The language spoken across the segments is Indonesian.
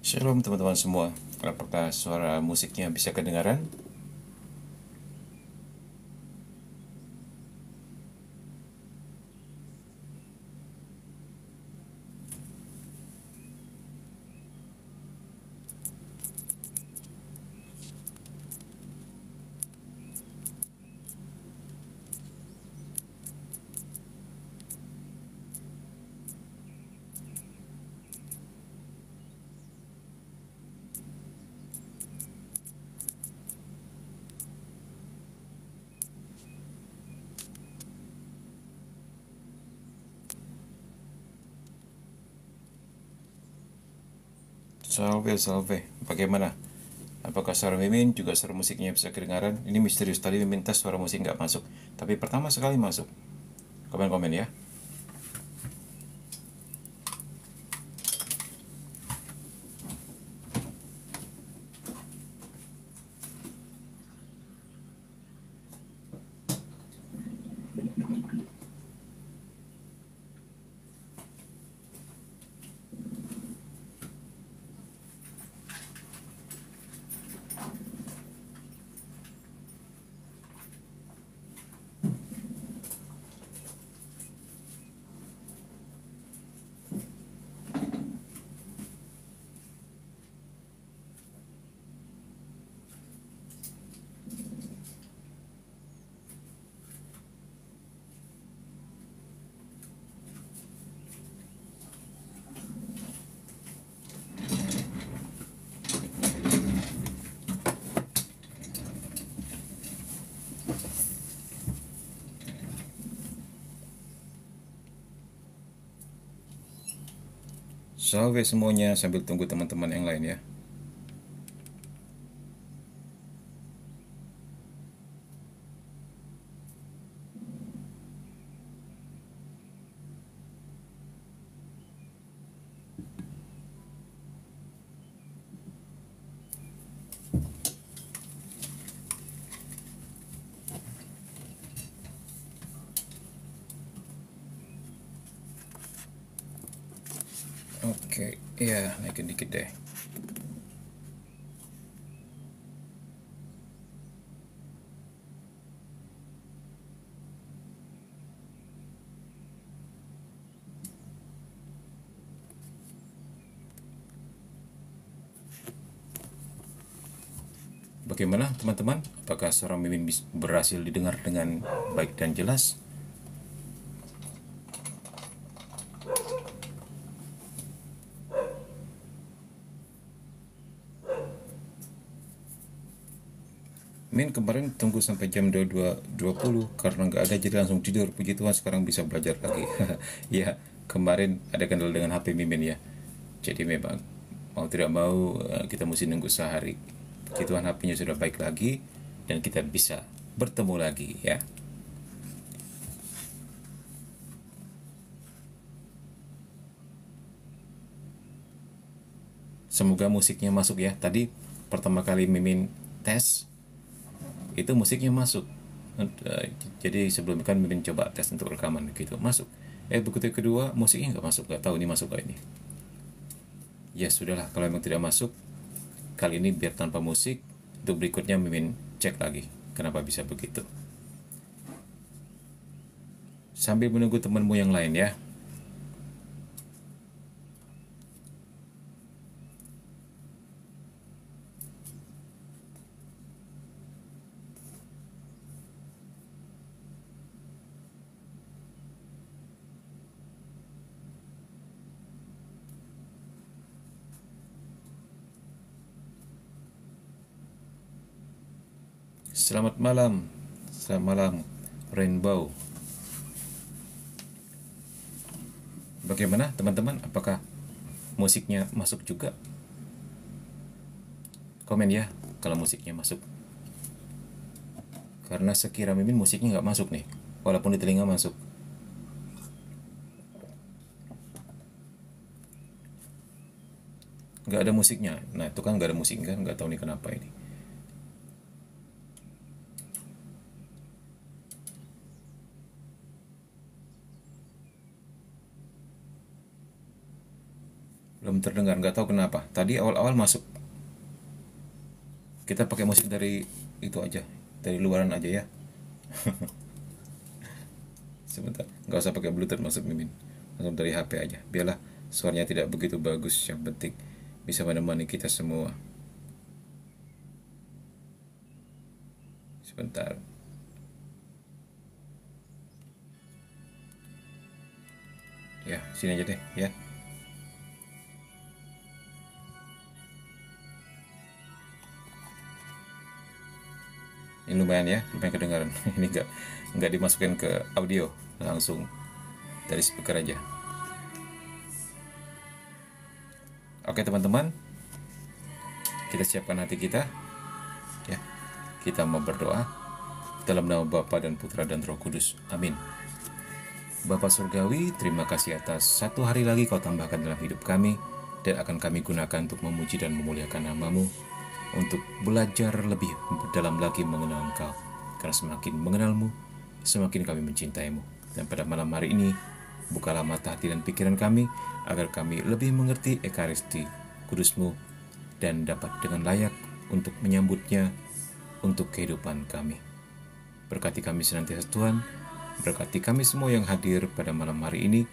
Shalom teman-teman semua. Apakah suara musiknya bisa kedengaran? Salve, salve. Bagaimana? Apakah suara Mimin juga suara musiknya bisa kedengaran? Ini misterius tadi Mimin tes suara musik nggak masuk. Tapi pertama sekali masuk. Komen-komen ya. Salve semuanya sambil tunggu teman-teman yang lain ya. Oke, ya naikin dikit deh. Bagaimana teman-teman? Apakah suara Mimin berhasil didengar dengan baik dan jelas? Min kemarin tunggu sampai jam 22.20 karena nggak ada jadi langsung tidur. Puji Tuhan sekarang bisa belajar lagi. Ya, kemarin ada kendala dengan HP Mimin ya. Jadi memang mau tidak mau kita mesti nunggu sehari. Puji Tuhan HP-nya sudah baik lagi dan kita bisa bertemu lagi ya. Semoga musiknya masuk ya. Tadi pertama kali Mimin tes itu musiknya masuk. Eh, jadi sebelum kan Mimin coba tes untuk rekaman gitu masuk. Begitu kedua musiknya nggak masuk, nggak tahu ini masuk gak ini. Ya sudahlah, kalau memang tidak masuk kali ini biar tanpa musik. Untuk berikutnya Mimin cek lagi kenapa bisa begitu. Sambil menunggu temanmu yang lain ya. Selamat malam. Selamat malam Rainbow. Bagaimana teman-teman? Apakah musiknya masuk juga? Komen ya kalau musiknya masuk. Karena sekira Mimin musiknya nggak masuk nih. Walaupun di telinga masuk. Nggak ada musiknya. Nah itu kan nggak ada musik kan, nggak tahu nih kenapa ini. Belum terdengar, nggak tahu kenapa. Tadi awal-awal masuk. Kita pakai musik dari itu aja, dari luaran aja ya. Sebentar, nggak usah pakai Bluetooth masuk Mimin. Langsung dari HP aja. Biarlah suaranya tidak begitu bagus, yang penting bisa menemani kita semua. Sebentar. Ya, sini aja deh ya. Ini lumayan ya, lumayan kedengaran. Ini nggak dimasukin ke audio, langsung dari speaker aja. Oke teman-teman, kita siapkan hati kita ya. Kita mau berdoa dalam nama Bapa dan Putra dan Roh Kudus. Amin. Bapa Surgawi, terima kasih atas satu hari lagi Kau tambahkan dalam hidup kami, dan akan kami gunakan untuk memuji dan memuliakan nama-Mu, untuk belajar lebih dalam lagi mengenal Engkau. Karena semakin mengenal-Mu, semakin kami mencintai-Mu. Dan pada malam hari ini, bukalah mata hati dan pikiran kami, agar kami lebih mengerti Ekaristi Kudus-Mu, dan dapat dengan layak untuk menyambutnya untuk kehidupan kami. Berkati kami senantiasa Tuhan, berkati kami semua yang hadir pada malam hari ini,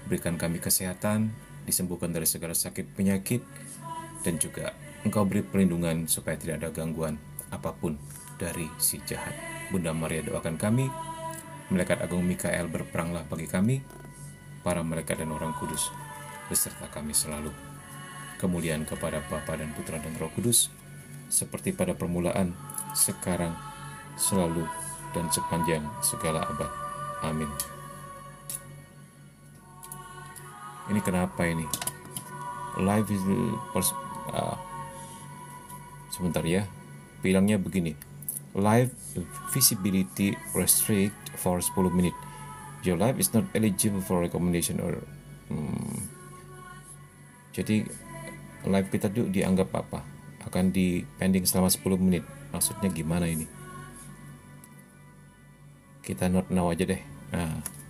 berikan kami kesehatan, disembuhkan dari segala sakit penyakit, dan juga Engkau beri perlindungan supaya tidak ada gangguan apapun dari si jahat. Bunda Maria doakan kami, malaikat agung Mikael berperanglah bagi kami, para malaikat dan orang kudus beserta kami selalu. Kemuliaan kepada Bapa dan Putra dan Roh Kudus, seperti pada permulaan, sekarang, selalu, dan sepanjang segala abad. Amin. Ini kenapa ini? Live is sebentar ya. Bilangnya begini. Live visibility restrict for 10 menit. Your live is not eligible for recommendation or jadi live kita tuh dianggap apa? Akan di pending selama 10 menit. Maksudnya gimana ini? Kita not now aja deh. Nah.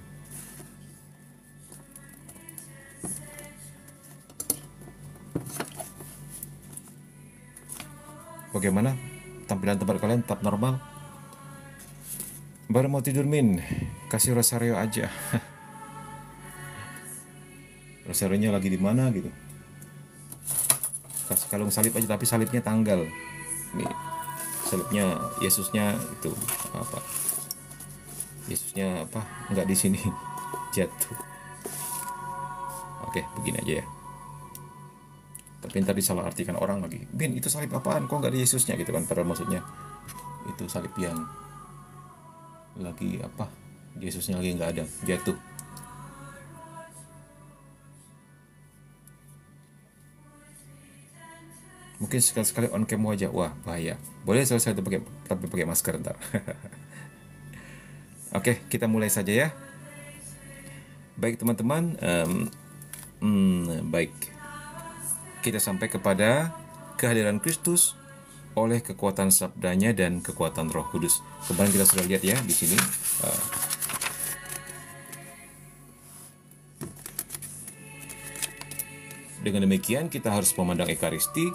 Bagaimana? Tampilan tempat kalian tetap normal? Baru mau tidur Min, kasih rosario aja. Rosarionya lagi di mana gitu? Kasih kalung salib aja, tapi salibnya tanggal. Nih, salibnya Yesusnya itu apa? Yesusnya apa? Nggak di sini, jatuh. Oke, begini aja ya. Tapi ntar disalah artikan orang lagi. Bin, itu salib apaan? Kok nggak ada Yesusnya gitu kan? Padahal maksudnya itu salib yang lagi apa? Yesusnya lagi nggak ada, jatuh. Mungkin sekali-sekali on cam aja. Wah, bahaya. Boleh selesai itu tapi pakai masker ntar. Oke, kita mulai saja ya. Baik teman-teman, baik. Kita sampai kepada kehadiran Kristus oleh kekuatan sabdanya dan kekuatan Roh Kudus. Kemarin kita sudah lihat ya di sini. Dengan demikian kita harus memandang Ekaristi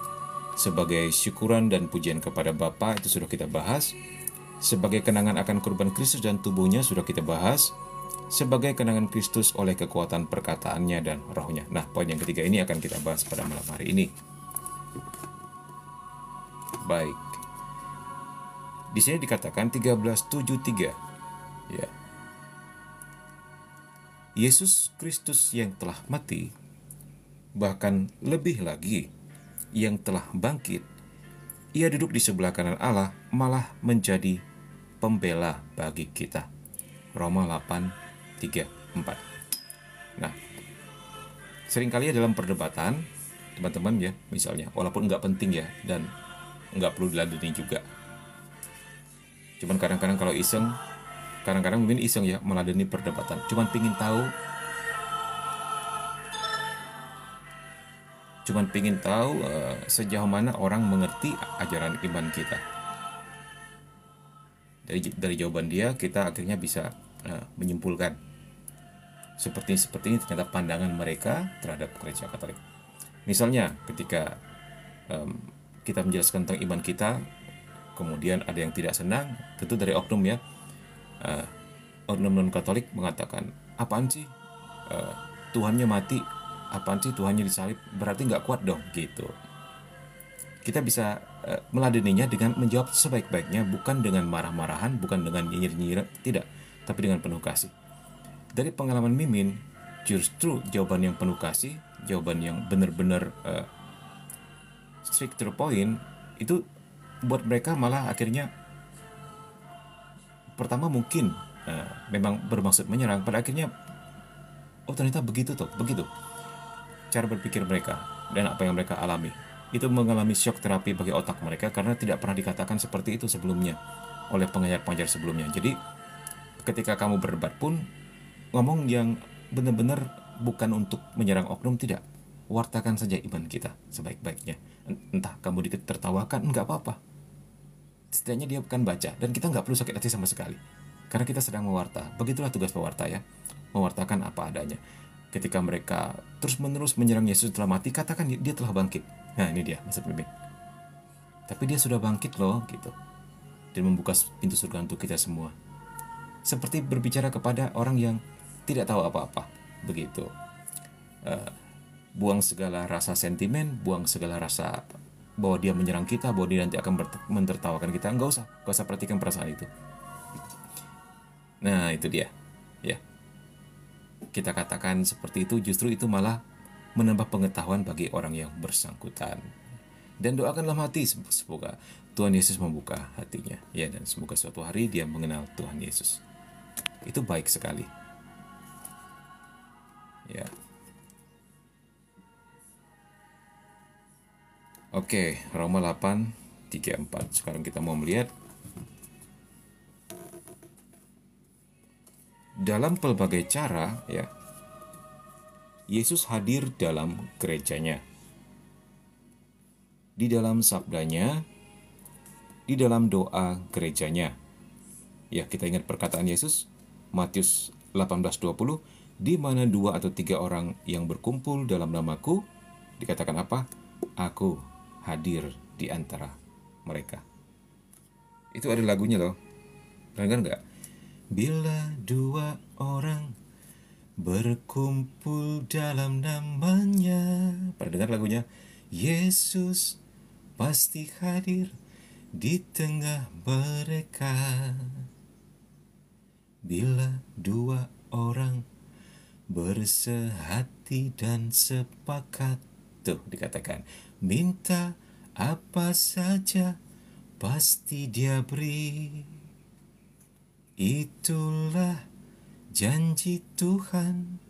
sebagai syukuran dan pujian kepada Bapa, itu sudah kita bahas. Sebagai kenangan akan kurban Kristus dan tubuhnya sudah kita bahas. Sebagai kenangan Kristus oleh kekuatan perkataannya dan rohnya. Nah, poin yang ketiga ini akan kita bahas pada malam hari ini. Baik. Di sini dikatakan 13:7-3. Ya. Yesus Kristus yang telah mati, bahkan lebih lagi yang telah bangkit, ia duduk di sebelah kanan Allah, malah menjadi pembela bagi kita. Roma 8:3-4. Nah, seringkali dalam perdebatan, teman-teman ya, misalnya, walaupun nggak penting ya, dan nggak perlu diladeni juga. Cuman kadang-kadang kalau iseng, kadang-kadang mungkin iseng ya, meladeni perdebatan. Cuman pingin tahu sejauh mana orang mengerti ajaran iman kita. Dari jawaban dia, kita akhirnya bisa menyimpulkan seperti ini ternyata pandangan mereka terhadap Gereja Katolik. Misalnya ketika kita menjelaskan tentang iman kita, kemudian ada yang tidak senang, tentu dari oknum ya, oknum non Katolik mengatakan, apaan sih Tuhannya mati, apaan sih Tuhannya disalib, berarti nggak kuat dong gitu. Kita bisa meladeninya dengan menjawab sebaik-baiknya, bukan dengan marah-marahan, bukan dengan nyinyir-nyinyir, tidak, tapi dengan penuh kasih. Dari pengalaman Mimin, justru jawaban yang penuh kasih, jawaban yang benar-benar strict to the point, itu buat mereka malah akhirnya pertama mungkin memang bermaksud menyerang, pada akhirnya oh ternyata begitu tuh, begitu cara berpikir mereka dan apa yang mereka alami. Itu mengalami shock terapi bagi otak mereka karena tidak pernah dikatakan seperti itu sebelumnya oleh pengajar-pengajar sebelumnya. Jadi ketika kamu berdebat pun ngomong yang benar-benar bukan untuk menyerang oknum, tidak. Wartakan saja iman kita sebaik-baiknya. Entah kamu ditertawakan, nggak apa-apa. Setidaknya dia bukan baca, dan kita nggak perlu sakit hati sama sekali. Karena kita sedang mewarta. Begitulah tugas pewarta ya. Mewartakan apa adanya. Ketika mereka terus-menerus menyerang Yesus telah mati, katakan dia telah bangkit. Nah ini dia maksud Mimin. Tapi dia sudah bangkit loh gitu. Dan membuka pintu surga untuk kita semua. Seperti berbicara kepada orang yang tidak tahu apa-apa. Begitu. Buang segala rasa sentimen, buang segala rasa bahwa dia menyerang kita, bahwa dia nanti akan mentertawakan kita. Nggak usah perhatikan perasaan itu. Nah itu dia ya, kita katakan seperti itu, justru itu malah menambah pengetahuan bagi orang yang bersangkutan. Dan doakanlah hati, semoga Tuhan Yesus membuka hatinya ya, dan semoga suatu hari dia mengenal Tuhan Yesus. Itu baik sekali ya. Oke, Roma 8:3-4. Sekarang kita mau melihat dalam pelbagai cara ya, Yesus hadir dalam gerejanya. Di dalam sabdanya, di dalam doa gerejanya. Ya, kita ingat perkataan Yesus, Matius 18:20, di mana 2 atau 3 orang yang berkumpul dalam namaku, dikatakan apa? Aku hadir di antara mereka. Itu ada lagunya loh. Dengar nggak? Bila 2 orang berkumpul dalam namanya. Pernah dengar lagunya? Yesus pasti hadir di tengah mereka. Bila 2 orang bersehati dan sepakat, tuh dikatakan, minta apa saja pasti dia beri. Itulah janji Tuhan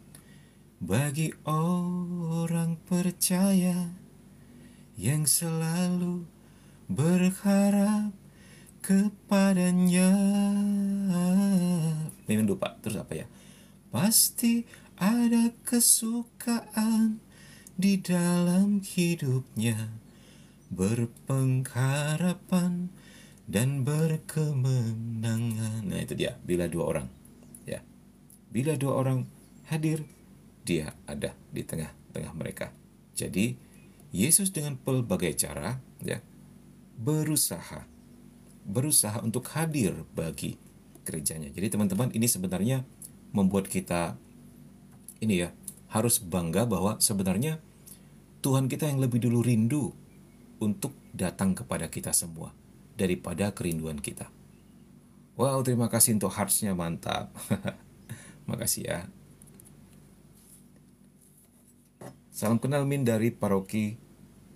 bagi orang percaya yang selalu berharap kepadanya. Memang lupa, terus apa ya? Pasti ada kesukaan di dalam hidupnya, berpengharapan dan berkemenangan. Nah itu dia, bila 2 orang ya, bila 2 orang hadir, dia ada di tengah-tengah mereka. Jadi Yesus dengan pelbagai cara ya berusaha untuk hadir bagi gerejanya. Jadi teman-teman, ini sebenarnya membuat kita ini ya harus bangga bahwa sebenarnya Tuhan kita yang lebih dulu rindu untuk datang kepada kita semua daripada kerinduan kita. Wow, terima kasih untuk hearts-nya, mantap. Makasih ya. Salam kenal Min dari Paroki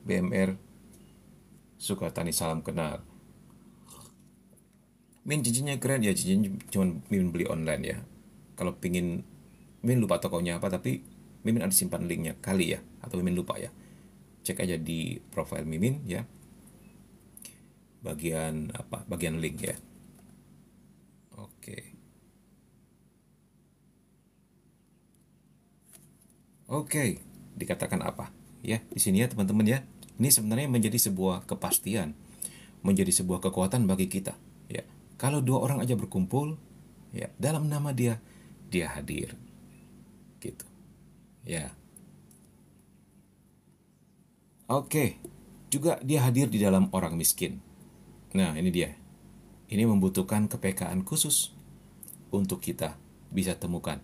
BMR Sukatani, salam kenal. Min, cincinnya keren ya, cincin cuma Min beli online ya. Kalau pingin, Min lupa tokonya apa, tapi Mimin ada simpan linknya kali ya, atau Mimin lupa ya. Cek aja di profile Mimin ya, bagian apa, bagian link ya. Oke, dikatakan apa ya di sini ya teman-teman ya. Ini sebenarnya menjadi sebuah kepastian, menjadi sebuah kekuatan bagi kita ya. Kalau 2 orang aja berkumpul ya dalam nama dia, dia hadir gitu ya. Oke, juga dia hadir di dalam orang miskin. Nah, ini dia. Ini membutuhkan kepekaan khusus untuk kita bisa temukan.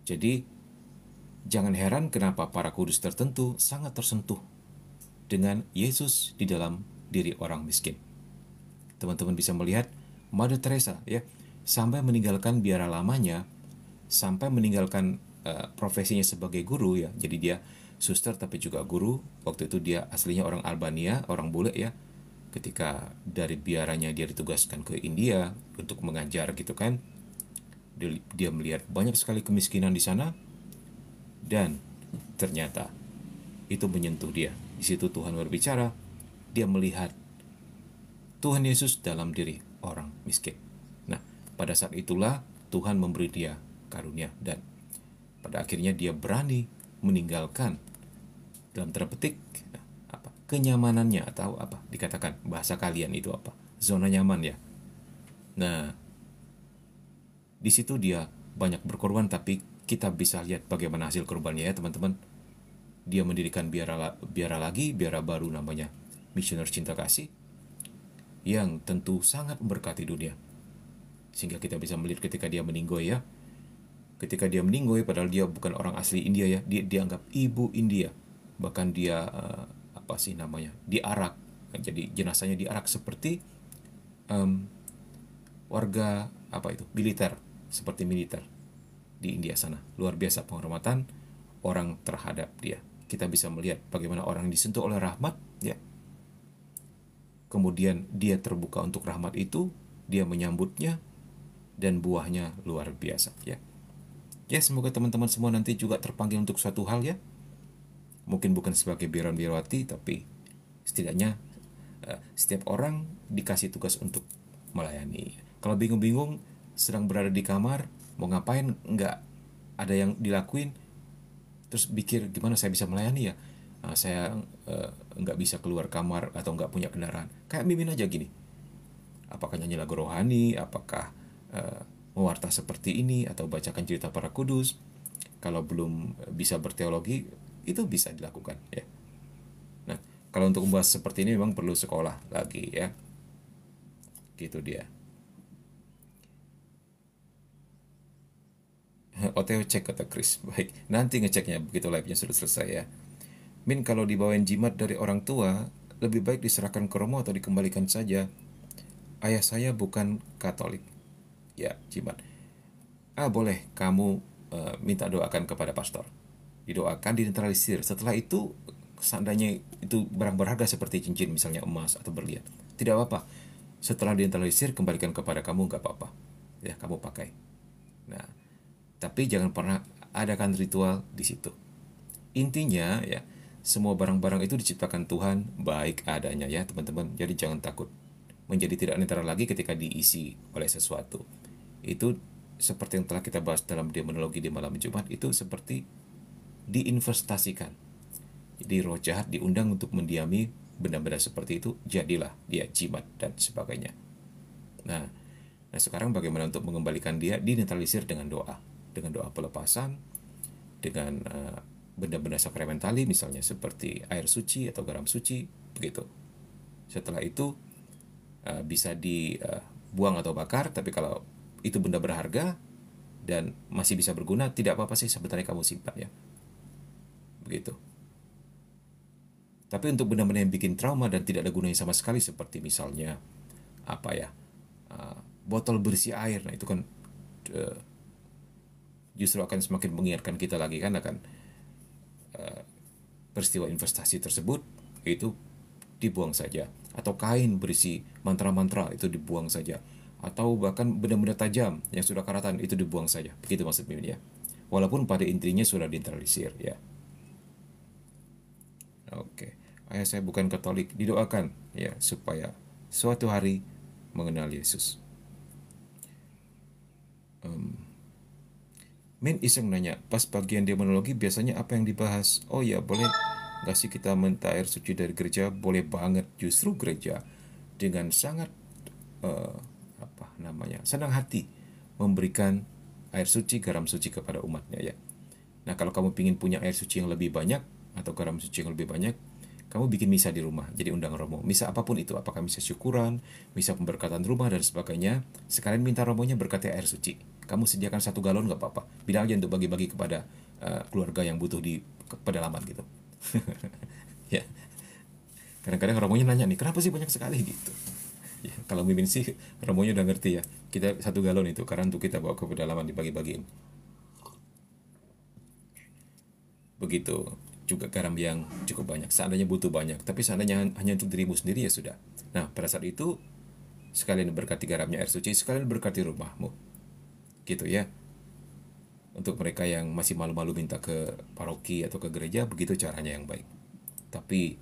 Jadi, jangan heran kenapa para kudus tertentu sangat tersentuh dengan Yesus di dalam diri orang miskin. Teman-teman bisa melihat Mother Teresa ya, sampai meninggalkan biara lamanya, sampai meninggalkan profesinya sebagai guru ya. Jadi dia suster tapi juga guru. Waktu itu dia aslinya orang Albania, orang bule ya. Ketika dari biaranya dia ditugaskan ke India untuk mengajar gitu kan. Dia melihat banyak sekali kemiskinan di sana dan ternyata itu menyentuh dia. Di situ Tuhan berbicara, dia melihat Tuhan Yesus dalam diri orang miskin. Nah, pada saat itulah Tuhan memberi dia karunia dan pada akhirnya dia berani meninggalkan dalam tanda petik kenyamanannya atau apa dikatakan bahasa kalian itu apa? Zona nyaman ya. Nah, di situ dia banyak berkorban tapi kita bisa lihat bagaimana hasil korbannya ya teman-teman. Dia mendirikan biara lagi, biara baru namanya Misioner Cinta Kasih yang tentu sangat memberkati dunia. Sehingga kita bisa melihat ketika dia meninggoy ya. Ketika dia meninggoy padahal dia bukan orang asli India ya, dia dianggap ibu India. Bahkan dia diarak. Jadi jenazahnya diarak seperti warga militer, seperti militer di India sana. Luar biasa penghormatan orang terhadap dia. Kita bisa melihat bagaimana orang disentuh oleh rahmat ya. Kemudian dia terbuka untuk rahmat itu, dia menyambutnya dan buahnya luar biasa ya. Ya, semoga teman-teman semua nanti juga terpanggil untuk suatu hal ya. Mungkin bukan sebagai biarawati tapi setidaknya setiap orang dikasih tugas untuk melayani. Kalau bingung-bingung sedang berada di kamar mau ngapain nggak ada yang dilakuin, terus pikir gimana saya bisa melayani ya. Saya nggak bisa keluar kamar atau nggak punya kendaraan. Kayak mimin aja gini. Apakah nyanyi lagu rohani, apakah mewarta seperti ini atau bacakan cerita para kudus. Kalau belum bisa berteologi itu bisa dilakukan ya. Nah, kalau untuk membahas seperti ini memang perlu sekolah lagi ya. Gitu dia. OTW cek kata Chris. Baik, nanti ngeceknya begitu live-nya sudah selesai ya. Min, kalau dibawain jimat dari orang tua, lebih baik diserahkan ke Romo atau dikembalikan saja. Ayah saya bukan Katolik. Ya, jimat. Boleh, kamu minta doakan kepada pastor. Didoakan, dinetralisir. Setelah itu, seandainya itu barang berharga seperti cincin, misalnya emas atau berlian, tidak apa-apa. Setelah dinetralisir, kembalikan kepada kamu, nggak apa-apa. Ya, kamu pakai. Nah, tapi jangan pernah adakan ritual di situ. Intinya ya, semua barang-barang itu diciptakan Tuhan baik adanya ya teman-teman. Jadi jangan takut menjadi tidak netral lagi ketika diisi oleh sesuatu. Itu seperti yang telah kita bahas dalam demonologi di malam Jumat, itu seperti diinvestasikan. Jadi roh jahat diundang untuk mendiami benda-benda seperti itu, jadilah dia jimat dan sebagainya. Nah sekarang bagaimana untuk mengembalikan dia? Dinetralisir dengan doa pelepasan, dengan benda-benda sakramentali misalnya seperti air suci atau garam suci begitu. Setelah itu bisa dibuang atau bakar, tapi kalau itu benda berharga dan masih bisa berguna, tidak apa-apa sih sebenarnya kamu simpan ya. Begitu. Tapi untuk benda-benda yang bikin trauma dan tidak ada gunanya sama sekali seperti misalnya botol berisi air, nah itu kan justru akan semakin mengingatkan kita lagi kan akan peristiwa investasi tersebut, itu dibuang saja. Atau kain berisi mantra-mantra itu dibuang saja. Atau bahkan benda-benda tajam yang sudah karatan itu dibuang saja. Begitu maksud Mimin ya. Walaupun pada intinya sudah dinetralisir ya. Oke. Ayah saya bukan Katolik, didoakan ya supaya suatu hari mengenal Yesus. Min iseng nanya, pas bagian demonologi biasanya apa yang dibahas? Oh ya, boleh nggak sih kita minta air suci dari gereja? Boleh banget, justru gereja dengan sangat senang hati memberikan air suci, garam suci kepada umatnya ya. Nah kalau kamu ingin punya air suci yang lebih banyak atau garam suci yang lebih banyak, kamu bikin misa di rumah, jadi undang romo. Misa apapun itu, apakah misa syukuran, misa pemberkatan rumah, dan sebagainya. Sekalian minta romonya berkati air suci. Kamu sediakan 1 galon nggak apa-apa. Bilang aja untuk bagi-bagi kepada keluarga yang butuh di pedalaman gitu. Ya, kadang-kadang romonya nanya nih, kenapa sih banyak sekali gitu. Ya, kalau mimin sih, romonya udah ngerti ya. Kita 1 galon itu, karena untuk kita bawa ke pedalaman dibagi-bagiin. Begitu juga garam yang cukup banyak. Seandainya butuh banyak, tapi seandainya hanya untuk dirimu sendiri ya sudah. Nah, pada saat itu sekalian berkati garamnya air suci, sekalian berkati rumahmu. Gitu ya. Untuk mereka yang masih malu-malu minta ke paroki atau ke gereja, begitu caranya yang baik. Tapi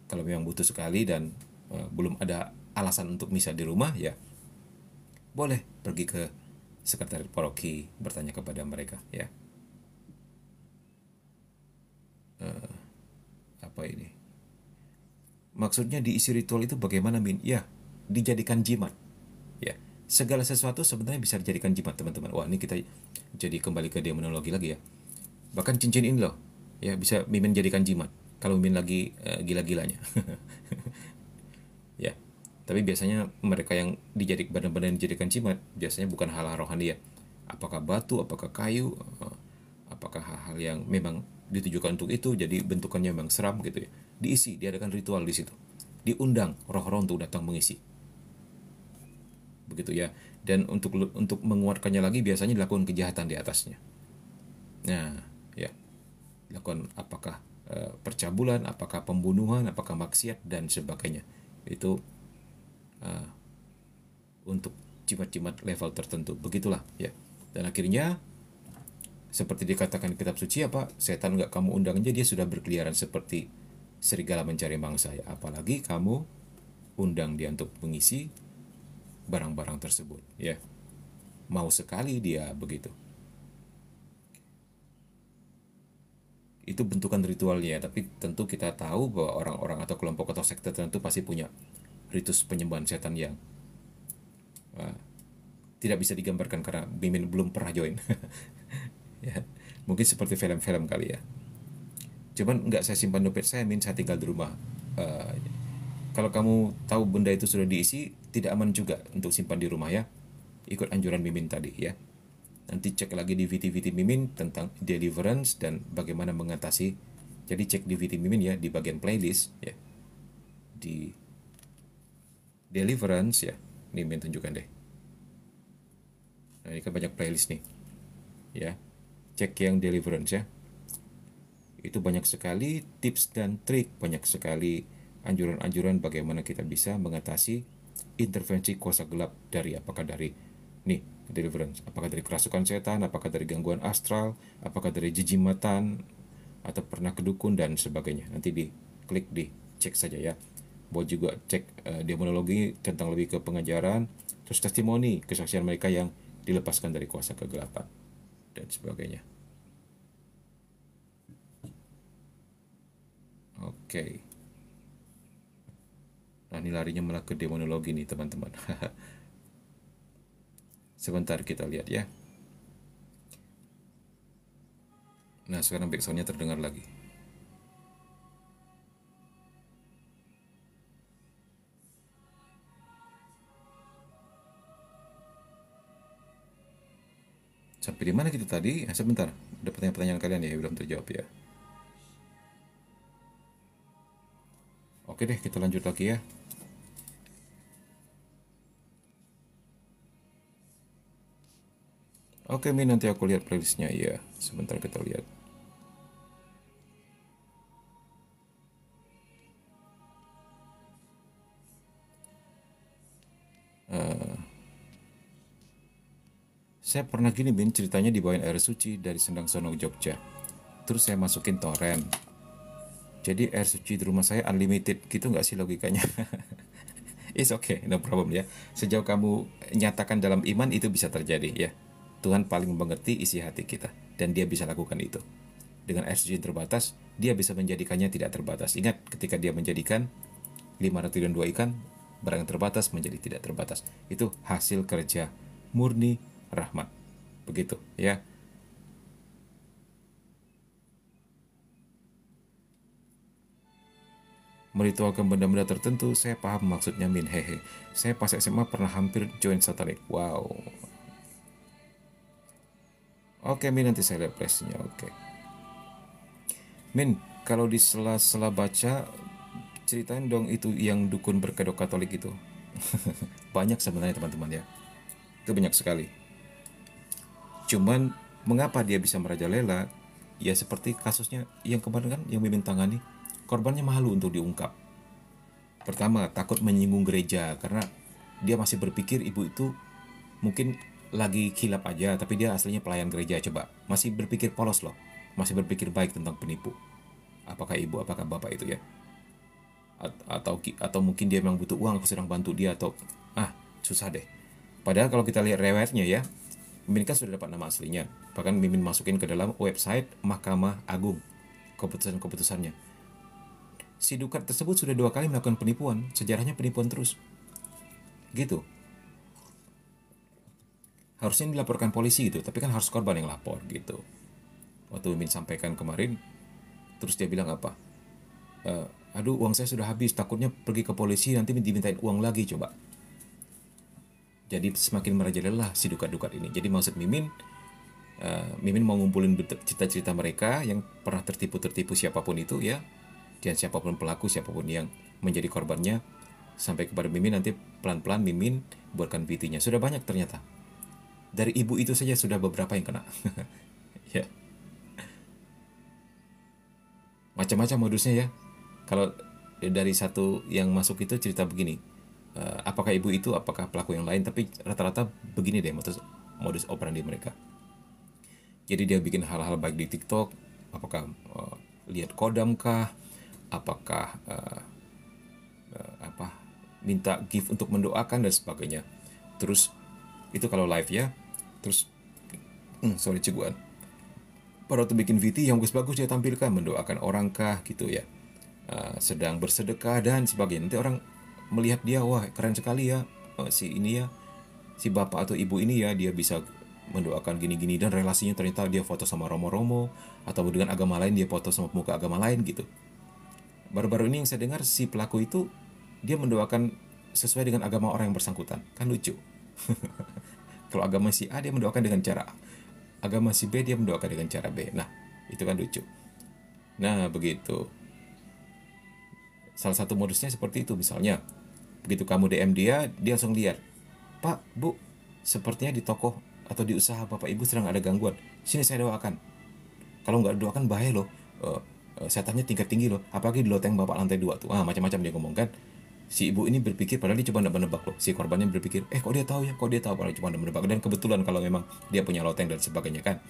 kalau memang butuh sekali dan belum ada alasan untuk misa di rumah, ya boleh pergi ke sekretariat paroki bertanya kepada mereka ya. Apa ini? Maksudnya diisi ritual itu bagaimana, Min? Ya, dijadikan jimat. Ya, segala sesuatu sebenarnya bisa dijadikan jimat, teman-teman. Wah, ini kita jadi kembali ke demonologi lagi ya. Bahkan cincin ini loh, ya bisa Mimin jadikan jimat. Kalau Mimin lagi gila-gilanya. Ya, tapi biasanya mereka yang benar-benar dijadikan jimat, biasanya bukan hal-hal rohani ya. Apakah batu, apakah kayu, apakah hal-hal yang memang ditujukan untuk itu, jadi bentukannya memang seram gitu ya. Diisi, diadakan ritual di situ. Diundang roh-roh untuk datang mengisi. Begitu ya. Dan untuk menguatkannya lagi biasanya dilakukan kejahatan di atasnya. Nah, ya. Dilakukan apakah percabulan, apakah pembunuhan, apakah maksiat dan sebagainya. Itu untuk jimat-jimat level tertentu. Begitulah ya. Dan akhirnya seperti dikatakan kitab suci, apa, setan nggak kamu undang aja dia sudah berkeliaran seperti serigala mencari mangsa ya. Apalagi kamu undang dia untuk mengisi barang-barang tersebut ya. Mau sekali dia begitu. Itu bentukan ritualnya, tapi tentu kita tahu bahwa orang-orang atau kelompok atau sekte tertentu pasti punya ritus penyembahan setan yang tidak bisa digambarkan karena Mimin belum pernah join. Ya, mungkin seperti film-film kali ya. Cuman nggak saya simpan dompet saya, Min, saya tinggal di rumah. Eh, Kalau kamu tahu benda itu sudah diisi, tidak aman juga untuk simpan di rumah ya. Ikut anjuran Mimin tadi ya. Nanti cek lagi di VT-VT Mimin tentang deliverance dan bagaimana mengatasi. Jadi cek di VT Mimin ya, di bagian playlist ya. Di deliverance ya. Ini Mimin tunjukkan deh. Nah, ini kan banyak playlist nih. Ya. Cek yang deliverance ya. Itu banyak sekali tips dan trik, banyak sekali anjuran-anjuran bagaimana kita bisa mengatasi intervensi kuasa gelap apakah dari nih deliverance, apakah dari kerasukan setan, apakah dari gangguan astral, apakah dari jijimatan atau pernah kedukun dan sebagainya. Nanti diklik, dicek saja ya. Buat juga cek demonologi tentang lebih ke pengajaran, terus testimoni kesaksian mereka yang dilepaskan dari kuasa kegelapan dan sebagainya. Oke. Nah, ini larinya malah ke demonologi nih, teman-teman. Sebentar kita lihat ya. Nah, sekarang backsoundnya terdengar lagi. Sampai di mana kita tadi? Sebentar. Ada pertanyaan-pertanyaan kalian ya belum terjawab ya. Oke deh, kita lanjut lagi ya. Oke, Min, nanti aku lihat playlistnya ya. Sebentar kita lihat. Saya pernah gini, Min, ceritanya dibawain air suci dari Sendang Sono, Jogja. Terus saya masukin torrent. Jadi air suci di rumah saya unlimited gitu nggak sih logikanya? It's okay, no problem ya. Sejauh kamu nyatakan dalam iman itu bisa terjadi ya. Tuhan paling mengerti isi hati kita dan dia bisa lakukan itu. Dengan air suci yang terbatas, dia bisa menjadikannya tidak terbatas. Ingat ketika dia menjadikan 500 triliun 2 ikan, barang yang terbatas menjadi tidak terbatas. Itu hasil kerja murni rahmat. Begitu ya. meritualkan benda-benda tertentu. Saya paham maksudnya Min, hehe. Saya pas SMA pernah hampir join satanik. Wow. Oke Min, nanti saya lihat flashnya. Oke Min, kalau di sela-sela baca, ceritain dong itu yang dukun berkedok Katolik itu. Banyak sebenarnya teman-teman ya. Itu banyak sekali. Cuman mengapa dia bisa merajalela? Ya seperti kasusnya yang kemarin kan yang Mimin tangani. Korbannya malu untuk diungkap. Pertama, takut menyinggung gereja karena dia masih berpikir ibu itu mungkin lagi kilap aja, tapi dia aslinya pelayan gereja. Coba, masih berpikir polos loh. Masih berpikir baik tentang penipu. Apakah ibu, apakah bapak itu ya? Atau mungkin dia memang butuh uang, aku sedang bantu dia, atau susah deh. Padahal kalau kita lihat riwayatnya ya, Mimin kan sudah dapat nama aslinya. Bahkan Mimin masukin ke dalam website Mahkamah Agung keputusan-keputusannya. Si Dukat tersebut sudah 2 kali melakukan penipuan, sejarahnya penipuan terus. Gitu. Harusnya dilaporkan polisi gitu, tapi kan harus korban yang lapor gitu. Waktu Mimin sampaikan kemarin, terus dia bilang apa? Aduh, uang saya sudah habis, takutnya pergi ke polisi nanti dimintain uang lagi, coba. Jadi semakin merajalela si Dukat-Dukat ini. Jadi maksud Mimin, Mimin mau ngumpulin cerita-cerita mereka yang pernah tertipu siapapun itu ya, dan siapapun pelaku, siapapun yang menjadi korbannya, sampai kepada Mimin. Nanti pelan-pelan Mimin buatkan VT-nya. Sudah banyak ternyata. Dari ibu itu saja sudah beberapa yang kena. Ya, macam-macam modusnya ya. Kalau dari satu yang masuk itu cerita begini, apakah ibu itu, apakah pelaku yang lain, tapi rata-rata begini deh modus operandi mereka. Jadi dia bikin hal-hal baik di TikTok, apakah lihat kodam kah, apakah minta gift untuk mendoakan dan sebagainya. Terus itu kalau live ya. Terus sorry ceguan. Pada waktu bikin VT yang bagus-bagus dia tampilkan mendoakan orang kah gitu ya. Sedang bersedekah dan sebagainya. Nanti orang melihat dia, wah keren sekali ya, si ini ya, si bapak atau ibu ini ya, dia bisa mendoakan gini-gini, dan relasinya ternyata dia foto sama romo-romo, atau dengan agama lain dia foto sama pemuka agama lain gitu. Baru-baru ini yang saya dengar si pelaku itu dia mendoakan sesuai dengan agama orang yang bersangkutan. Kan lucu. Kalau agama si A dia mendoakan dengan cara A, agama si B dia mendoakan dengan cara B. Nah, itu kan lucu. Nah, begitu. Salah satu modusnya seperti itu misalnya. Begitu kamu DM dia, dia langsung lihat. Pak, Bu, sepertinya di toko atau di usaha Bapak Ibu sedang ada gangguan. Sini saya doakan. Kalau nggak doakan bahaya loh. Setannya tingkat tinggi loh. Apalagi di loteng Bapak lantai 2 tuh. Macam-macam dia ngomong kan. Si ibu ini berpikir, padahal dia coba nebak-nebak loh. Si korbannya berpikir, kok dia tahu ya, kok dia tahu, padahal cuma nebak. Dan kebetulan kalau memang dia punya loteng dan sebagainya kan.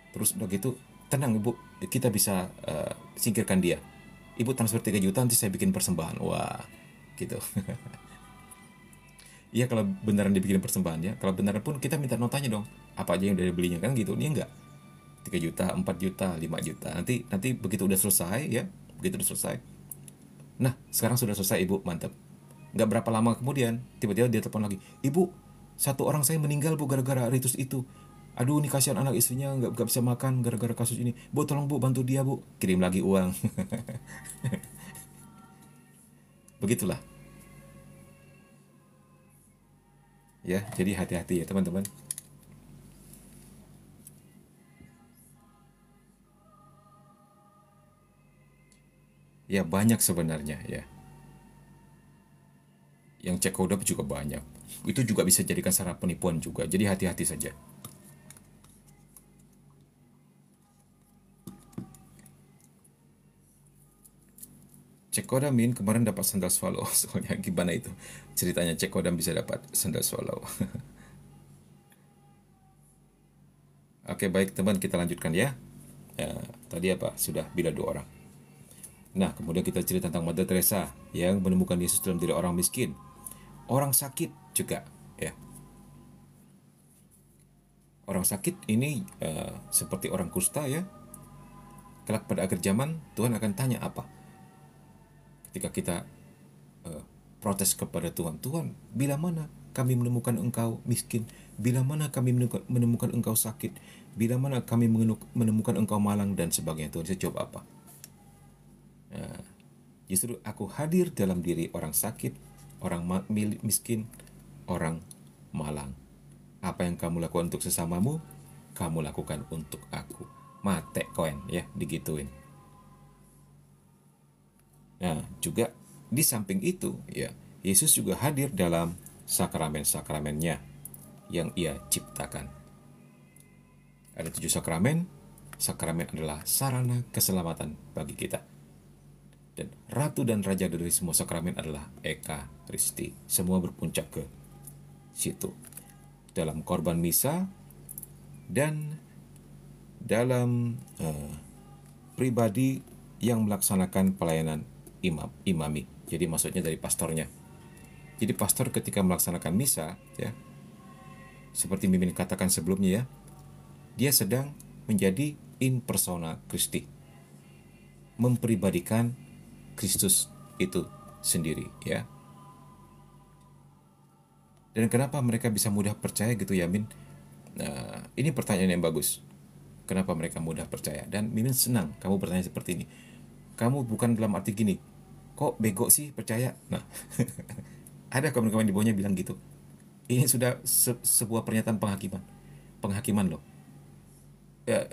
Terus udah gitu, tenang ibu, kita bisa singkirkan dia. Ibu transfer 3 juta, nanti saya bikin persembahan. Wah, gitu. Iya kalau beneran dibikin persembahan ya. Kalau beneran pun kita minta notanya dong. Apa aja yang dari belinya kan gitu. Ini enggak. 3 juta, 4 juta, 5 juta. Nanti begitu udah selesai ya, begitu udah selesai. Nah, sekarang sudah selesai ibu, mantap. Nggak berapa lama kemudian, tiba-tiba dia telepon lagi. Ibu, satu orang saya meninggal bu gara-gara ritus itu. Aduh, ini kasihan anak istrinya nggak bisa makan gara-gara kasus ini. Bu, tolong bu bantu dia bu. Kirim lagi uang. Begitulah. Ya, jadi hati-hati ya teman-teman. Ya banyak sebenarnya ya. Yang cek kode juga banyak. Itu juga bisa jadikan sarana penipuan juga. Jadi hati-hati saja. Cek kodam Min kemarin dapat sandal swallow. Soalnya gimana itu ceritanya cek kodam bisa dapat sandal swallow. Oke baik teman, kita lanjutkan ya. Tadi apa? Sudah bila 2 orang. Nah, kemudian kita cerita tentang Mother Teresa yang menemukan Yesus dalam diri orang miskin, orang sakit juga, ya. Orang sakit ini seperti orang kusta ya. Kelak pada akhir zaman Tuhan akan tanya apa? Ketika kita protes kepada Tuhan, Tuhan, bila mana kami menemukan engkau miskin? Bila mana kami menemukan engkau sakit? Bila mana kami menemukan engkau malang dan sebagainya? Tuhan saya jawab apa? Justru aku hadir dalam diri orang sakit, orang miskin, orang malang. Apa yang kamu lakukan untuk sesamamu, kamu lakukan untuk aku. Mate koen ya, digituin. Nah, juga di samping itu ya, Yesus juga hadir dalam sakramen-sakramennya yang ia ciptakan. Ada 7 sakramen. Sakramen adalah sarana keselamatan bagi kita. Dan ratu dan raja dari semua sakramen adalah Ekaristi. Semua berpuncak ke situ. Dalam korban misa dan dalam pribadi yang melaksanakan pelayanan imami. Jadi maksudnya dari pastornya. Jadi pastor ketika melaksanakan misa ya, seperti Mimin katakan sebelumnya ya, dia sedang menjadi in persona Christi, mempribadikan Kristus itu sendiri ya. Dan kenapa mereka bisa mudah percaya gitu ya Min? Nah, ini pertanyaan yang bagus. Kenapa mereka mudah percaya? Dan Mimin senang kamu bertanya seperti ini. Kamu bukan dalam arti gini, kok bego sih percaya? Nah, ada kawan-kawan di bawahnya bilang gitu. Ini sudah sebuah pernyataan penghakiman loh. Ya,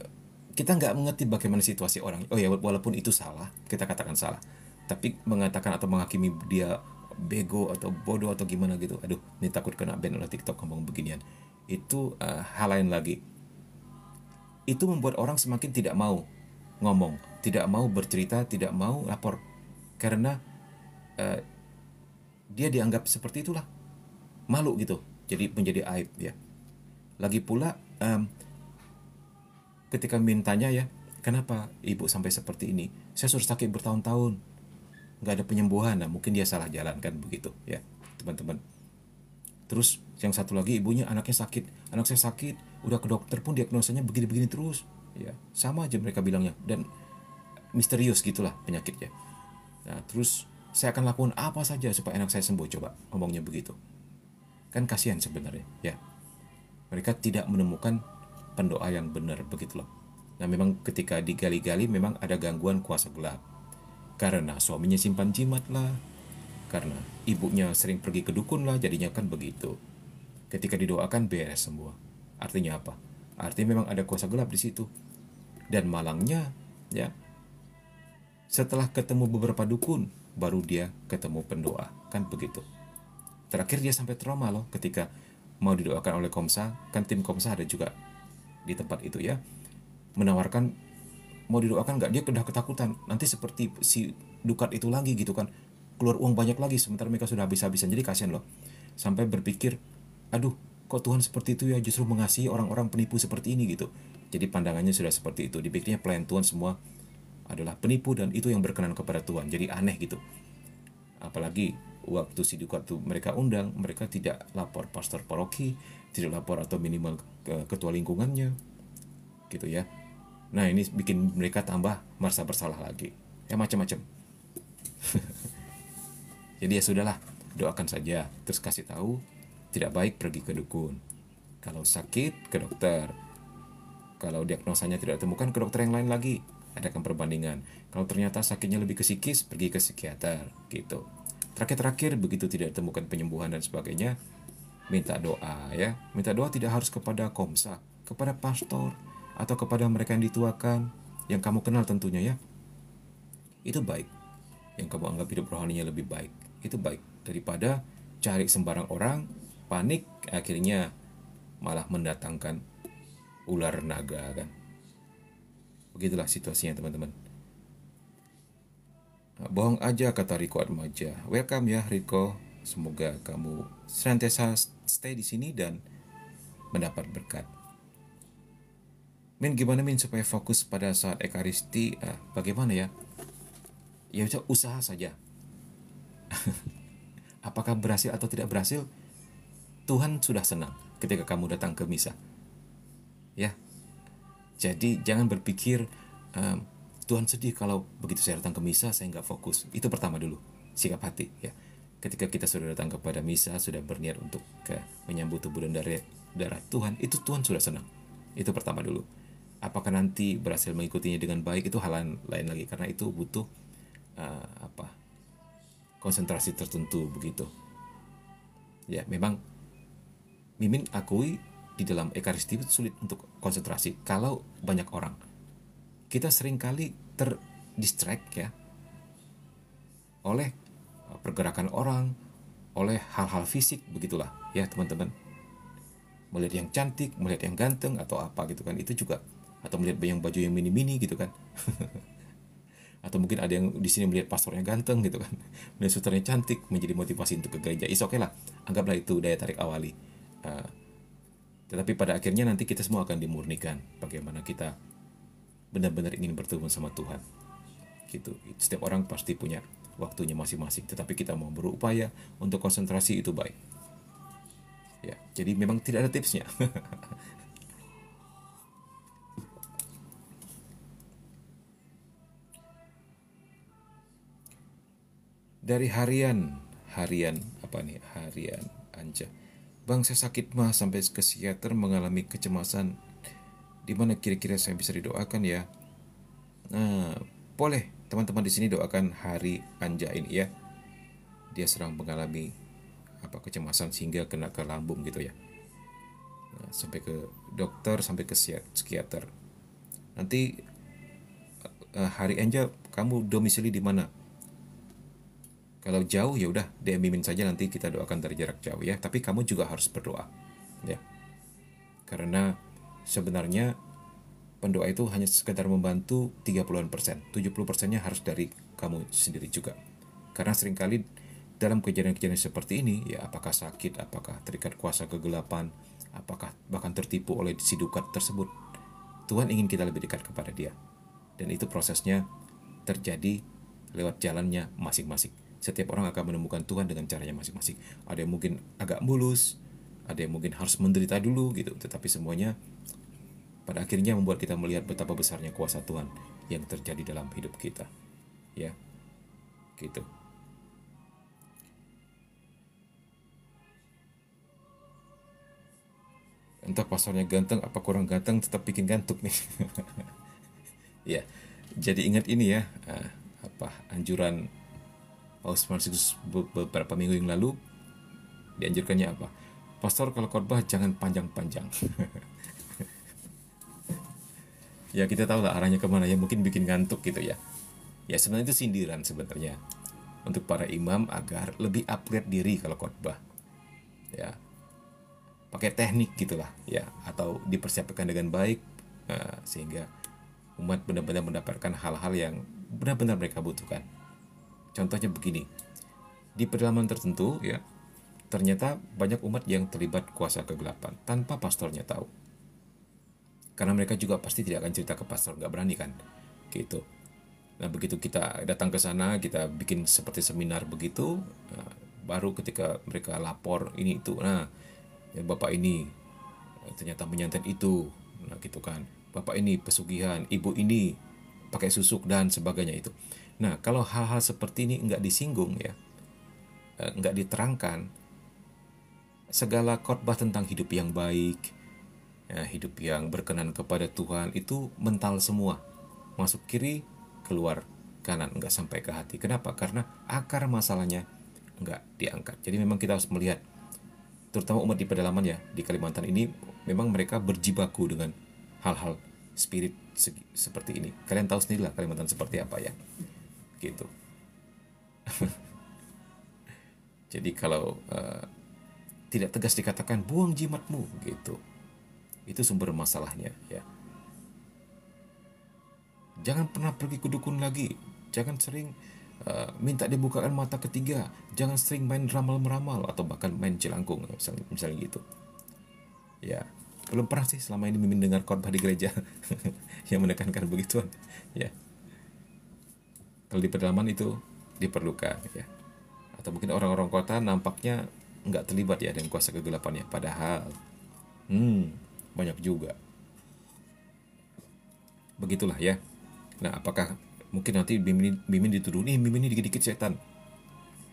kita nggak mengerti bagaimana situasi orang. Oh ya, walaupun itu salah, kita katakan salah. Tapi mengatakan atau menghakimi dia bego atau bodoh atau gimana gitu, aduh, ini takut kena ban oleh TikTok ngomong beginian. Itu hal lain lagi. Itu membuat orang semakin tidak mau ngomong, tidak mau bercerita, tidak mau lapor. Karena dia dianggap seperti itulah. Malu gitu. Jadi menjadi aib ya. Lagi pula ketika mintanya ya, kenapa ibu sampai seperti ini? Saya sudah sakit bertahun-tahun, nggak ada penyembuhan. Nah, mungkin dia salah jalan kan begitu ya, teman-teman. Terus yang satu lagi ibunya anaknya sakit, anak saya sakit, udah ke dokter pun diagnosanya begini-begini terus, ya sama aja mereka bilangnya dan misterius gitulah penyakitnya. Nah, terus saya akan lakukan apa saja supaya anak saya sembuh, coba ngomongnya begitu. Kan kasihan sebenarnya ya. Mereka tidak menemukan pendoa yang benar begitu loh. Nah, memang ketika digali-gali memang ada gangguan kuasa gelap. Karena suaminya simpan jimat lah, karena ibunya sering pergi ke dukun lah, jadinya kan begitu. Ketika didoakan beres semua. Artinya apa? Artinya memang ada kuasa gelap di situ. Dan malangnya ya, setelah ketemu beberapa dukun baru dia ketemu pendoa, kan begitu. Terakhir dia sampai trauma loh ketika mau didoakan oleh Komsa, kan tim Komsa ada juga di tempat itu ya, menawarkan mau didoakan nggak, dia udah ketakutan nanti seperti si Dukat itu lagi gitu kan, keluar uang banyak lagi sementara mereka sudah habis-habisan. Jadi kasihan loh, sampai berpikir aduh kok Tuhan seperti itu ya, justru mengasihi orang-orang penipu seperti ini gitu. Jadi pandangannya sudah seperti itu, dipikirnya pelayan Tuhan semua adalah penipu dan itu yang berkenan kepada Tuhan. Jadi aneh gitu. Apalagi waktu si Dukat itu mereka undang, mereka tidak lapor pastor paroki, tidak lapor atau minimal ketua lingkungannya gitu ya. Nah, ini bikin mereka tambah merasa bersalah lagi ya, macam-macam. Jadi ya sudahlah, doakan saja, terus kasih tahu tidak baik pergi ke dukun. Kalau sakit ke dokter, kalau diagnosanya tidak ditemukan ke dokter yang lain lagi, adakan perbandingan. Kalau ternyata sakitnya lebih ke psikis, pergi ke psikiater gitu. Terakhir begitu tidak ditemukan penyembuhan dan sebagainya, minta doa ya. Minta doa tidak harus kepada Komsa, kepada pastor atau kepada mereka yang dituakan, yang kamu kenal tentunya ya. Itu baik. Yang kamu anggap hidup rohaninya lebih baik. Itu baik daripada cari sembarang orang, panik, akhirnya malah mendatangkan ular naga kan. Begitulah situasinya teman-teman. Bohong aja kata Riko Atmaja. Welcome ya Riko. Semoga kamu senantiasa stay di sini dan mendapat berkat. Min, gimana Min supaya fokus pada saat Ekaristi? Bagaimana ya? Ya usaha saja. Apakah berhasil atau tidak berhasil? Tuhan sudah senang ketika kamu datang ke misa. Ya. Jadi jangan berpikir Tuhan sedih kalau begitu saya datang ke misa saya nggak fokus. Itu pertama dulu, sikap hati ya. Ketika kita sudah datang kepada misa, sudah berniat untuk menyambut tubuh dan darah Tuhan, itu Tuhan sudah senang. Itu pertama dulu. Apakah nanti berhasil mengikutinya dengan baik, itu hal lain lagi, karena itu butuh konsentrasi tertentu begitu. Ya, memang Mimin akui di dalam Ekaristi sulit untuk konsentrasi kalau banyak orang. Kita seringkali terdistract ya oleh pergerakan orang, oleh hal-hal fisik begitulah ya teman-teman. Melihat yang cantik, melihat yang ganteng atau apa gitu kan, itu juga, atau melihat yang baju yang mini-mini gitu kan. Atau mungkin ada yang di sini melihat pastornya ganteng gitu kan, melihat susternya cantik, menjadi motivasi untuk ke gereja. Is oke lah, anggaplah itu daya tarik awali. Uh, tetapi pada akhirnya nanti kita semua akan dimurnikan bagaimana kita benar-benar ingin bertemu sama Tuhan. Gitu. Setiap orang pasti punya waktunya masing-masing, tetapi kita mau berupaya untuk konsentrasi itu baik. Ya, jadi memang tidak ada tipsnya. Dari harian apa nih? Harian Anja. Bang, saya sakit mah sampai ke psikiater mengalami kecemasan. Di mana kira-kira saya bisa didoakan ya? Nah, boleh teman-teman di sini doakan hari Anja ini ya. Dia sedang mengalami apa kecemasan sehingga kena ke lambung gitu ya. Nah, sampai ke dokter, sampai ke psikiater. Nanti hari Anja kamu domisili di mana? Kalau jauh ya udah DM Mimin saja, nanti kita doakan dari jarak jauh ya. Tapi kamu juga harus berdoa ya. Karena sebenarnya pendoa itu hanya sekedar membantu 30%. 70%-nya harus dari kamu sendiri juga. Karena seringkali dalam kejadian-kejadian seperti ini, ya apakah sakit, apakah terikat kuasa kegelapan, apakah bahkan tertipu oleh si dukat tersebut, Tuhan ingin kita lebih dekat kepada Dia. Dan itu prosesnya terjadi lewat jalannya masing-masing. Setiap orang akan menemukan Tuhan dengan caranya masing-masing. Ada yang mungkin agak mulus, ada yang mungkin harus menderita dulu gitu, tetapi semuanya pada akhirnya membuat kita melihat betapa besarnya kuasa Tuhan yang terjadi dalam hidup kita. Ya, gitu. Entah pastornya ganteng apa kurang ganteng, tetap bikin gantuk nih. Ya, jadi ingat ini ya, apa anjuran Paus Franciscus beberapa minggu yang lalu, dianjurkannya apa? Pastor kalau khotbah jangan panjang-panjang. Ya kita tahu lah arahnya kemana ya, mungkin bikin ngantuk gitu ya. Ya sebenarnya itu sindiran sebenarnya untuk para imam agar lebih upgrade diri kalau khotbah. Ya, pakai teknik gitulah ya, atau dipersiapkan dengan baik sehingga umat benar-benar mendapatkan hal-hal yang benar-benar mereka butuhkan. Contohnya begini, di pedalaman tertentu ya, ternyata banyak umat yang terlibat kuasa kegelapan tanpa pastornya tahu. Karena mereka juga pasti tidak akan cerita ke pastor, nggak berani kan, gitu. Nah begitu kita datang ke sana, kita bikin seperti seminar begitu, baru ketika mereka lapor ini itu, nah ya bapak ini ternyata menyantet itu, nah gitu kan, bapak ini pesugihan, ibu ini pakai susuk dan sebagainya itu. Nah kalau hal-hal seperti ini nggak disinggung ya, nggak diterangkan, segala khotbah tentang hidup yang baik, ya, hidup yang berkenan kepada Tuhan itu mental semua, masuk kiri keluar kanan, nggak sampai ke hati. Kenapa? Karena akar masalahnya nggak diangkat. Jadi memang kita harus melihat, terutama umat di pedalaman ya, di Kalimantan ini memang mereka berjibaku dengan hal-hal spirit seperti ini. Kalian tahu sendiri lah Kalimantan seperti apa ya, gitu. Jadi kalau tidak tegas dikatakan buang jimatmu gitu, itu sumber masalahnya ya. Jangan pernah pergi ke dukun lagi. Jangan sering minta dibukakan mata ketiga. Jangan sering main ramal-meramal atau bahkan main jelangkung misalnya gitu. Ya, belum pernah sih selama ini Mimin dengar khotbah di gereja yang menekankan begituan. Ya, kalau di pedalaman itu diperlukan ya. Atau mungkin orang-orang kota nampaknya nggak terlibat ya dengan kuasa kegelapannya. Padahal, banyak juga. Begitulah ya. Nah, apakah mungkin nanti Mimin dituduh nih, Mimin ini dikit-dikit setan?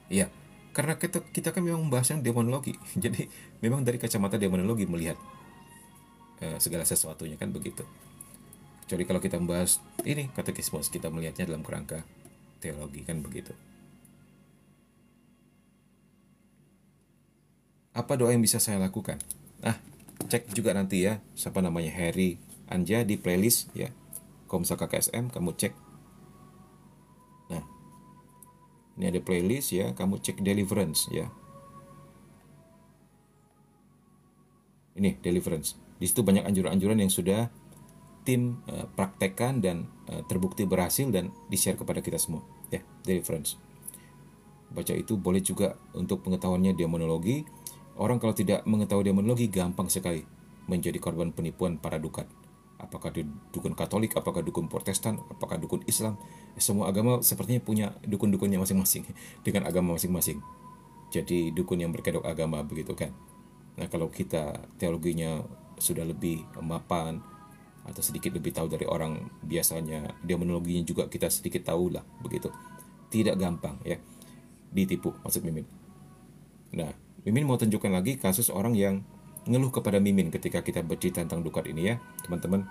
Iya, karena kita kan memang membahas yang demonologi. Jadi memang dari kacamata demonologi melihat segala sesuatunya kan begitu. Kecuali kalau kita membahas ini katekismus, kita melihatnya dalam kerangka teologi kan begitu. Apa doa yang bisa saya lakukan? Nah, cek juga nanti ya, siapa namanya, Harry Anja di playlist ya. Komsa KKSM, kamu cek. Nah, ini ada playlist ya, kamu cek Deliverance ya. Ini Deliverance. Di situ banyak anjuran-anjuran yang sudah tim praktekkan dan terbukti berhasil dan di-share kepada kita semua ya. Deliverance. Baca itu. Boleh juga untuk pengetahuannya demonologi. Orang kalau tidak mengetahui demonologi gampang sekali menjadi korban penipuan para dukun. Apakah dukun Katolik, apakah dukun Protestan, apakah dukun Islam. Semua agama sepertinya punya dukun-dukunnya masing-masing dengan agama masing-masing. Jadi dukun yang berkedok agama begitu kan. Nah, kalau kita teologinya sudah lebih mapan atau sedikit lebih tahu dari orang biasanya, demonologinya juga kita sedikit tahu lah begitu. Tidak gampang ya ditipu, maksud Mimin. Nah, Mimin mau tunjukkan lagi kasus orang yang ngeluh kepada Mimin ketika kita bercerita tentang dukat ini ya, teman-teman.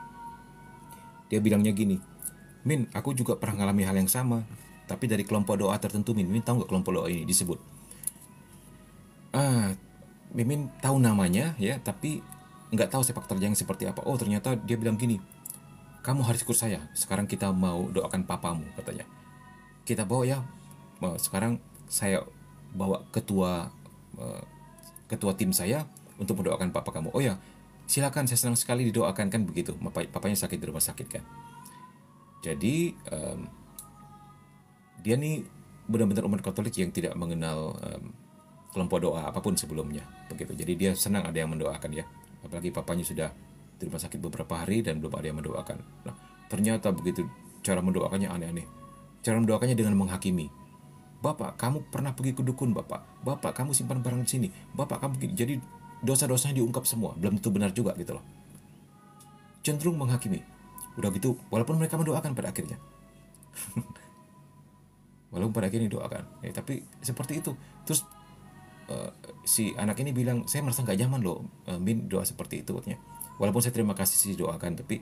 Dia bilangnya gini, Min, aku juga pernah ngalami hal yang sama, tapi dari kelompok doa tertentu. Min tahu nggak kelompok doa ini disebut? Ah, Mimin tahu namanya ya, tapi nggak tahu sepak terjangnya seperti apa. Oh, ternyata dia bilang gini, kamu harus ikut saya. Sekarang kita mau doakan papamu, katanya. Kita bawa ya. Sekarang saya bawa eh, ketua tim saya untuk mendoakan papa kamu. Oh ya, silakan, saya senang sekali didoakan, kan begitu. Papanya sakit di rumah sakit kan. Jadi dia nih benar-benar umat Katolik yang tidak mengenal kelompok doa apapun sebelumnya begitu. Jadi dia senang ada yang mendoakan ya. Apalagi papanya sudah di rumah sakit beberapa hari dan belum ada yang mendoakan. Nah, ternyata begitu cara mendoakannya aneh-aneh. Cara mendoakannya dengan menghakimi. Bapak, kamu pernah pergi ke dukun, Bapak. Bapak, kamu simpan barang di sini. Bapak, kamu begini. Jadi dosa-dosanya diungkap semua. Belum tentu benar juga gitu loh. Cenderung menghakimi. Udah gitu, walaupun mereka mendoakan pada akhirnya. Walaupun pada akhirnya doakan. Ya, tapi seperti itu. Terus si anak ini bilang, saya merasa nggak nyaman loh, Min, doa seperti itu katanya. Walaupun saya terima kasih sih doakan, tapi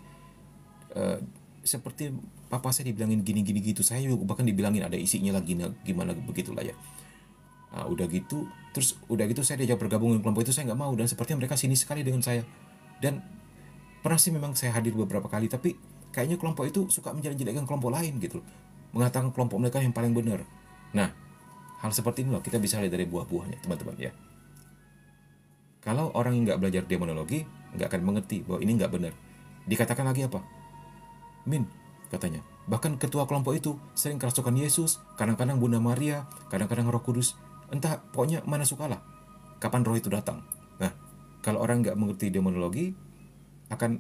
seperti papa saya dibilangin gini-gini gitu, saya juga bahkan dibilangin ada isinya lagi gimana begitulah ya. Nah, udah gitu, terus udah gitu saya diajak bergabung dengan kelompok itu, saya nggak mau, dan sepertinya mereka sinis sekali dengan saya. Dan pernah sih memang saya hadir beberapa kali, tapi kayaknya kelompok itu suka menjelek-jelekkan kelompok lain gitu, mengatakan kelompok mereka yang paling benar. Nah, hal seperti ini loh kita bisa lihat dari buah-buahnya, teman-teman ya. Kalau orang yang nggak belajar demonologi nggak akan mengerti bahwa ini nggak benar. Dikatakan lagi apa? Min, katanya. Bahkan ketua kelompok itu sering kerasukan Yesus, kadang-kadang Bunda Maria, kadang-kadang Roh Kudus. Entah, pokoknya mana sukalah. Kapan roh itu datang. Nah, kalau orang nggak mengerti demonologi, akan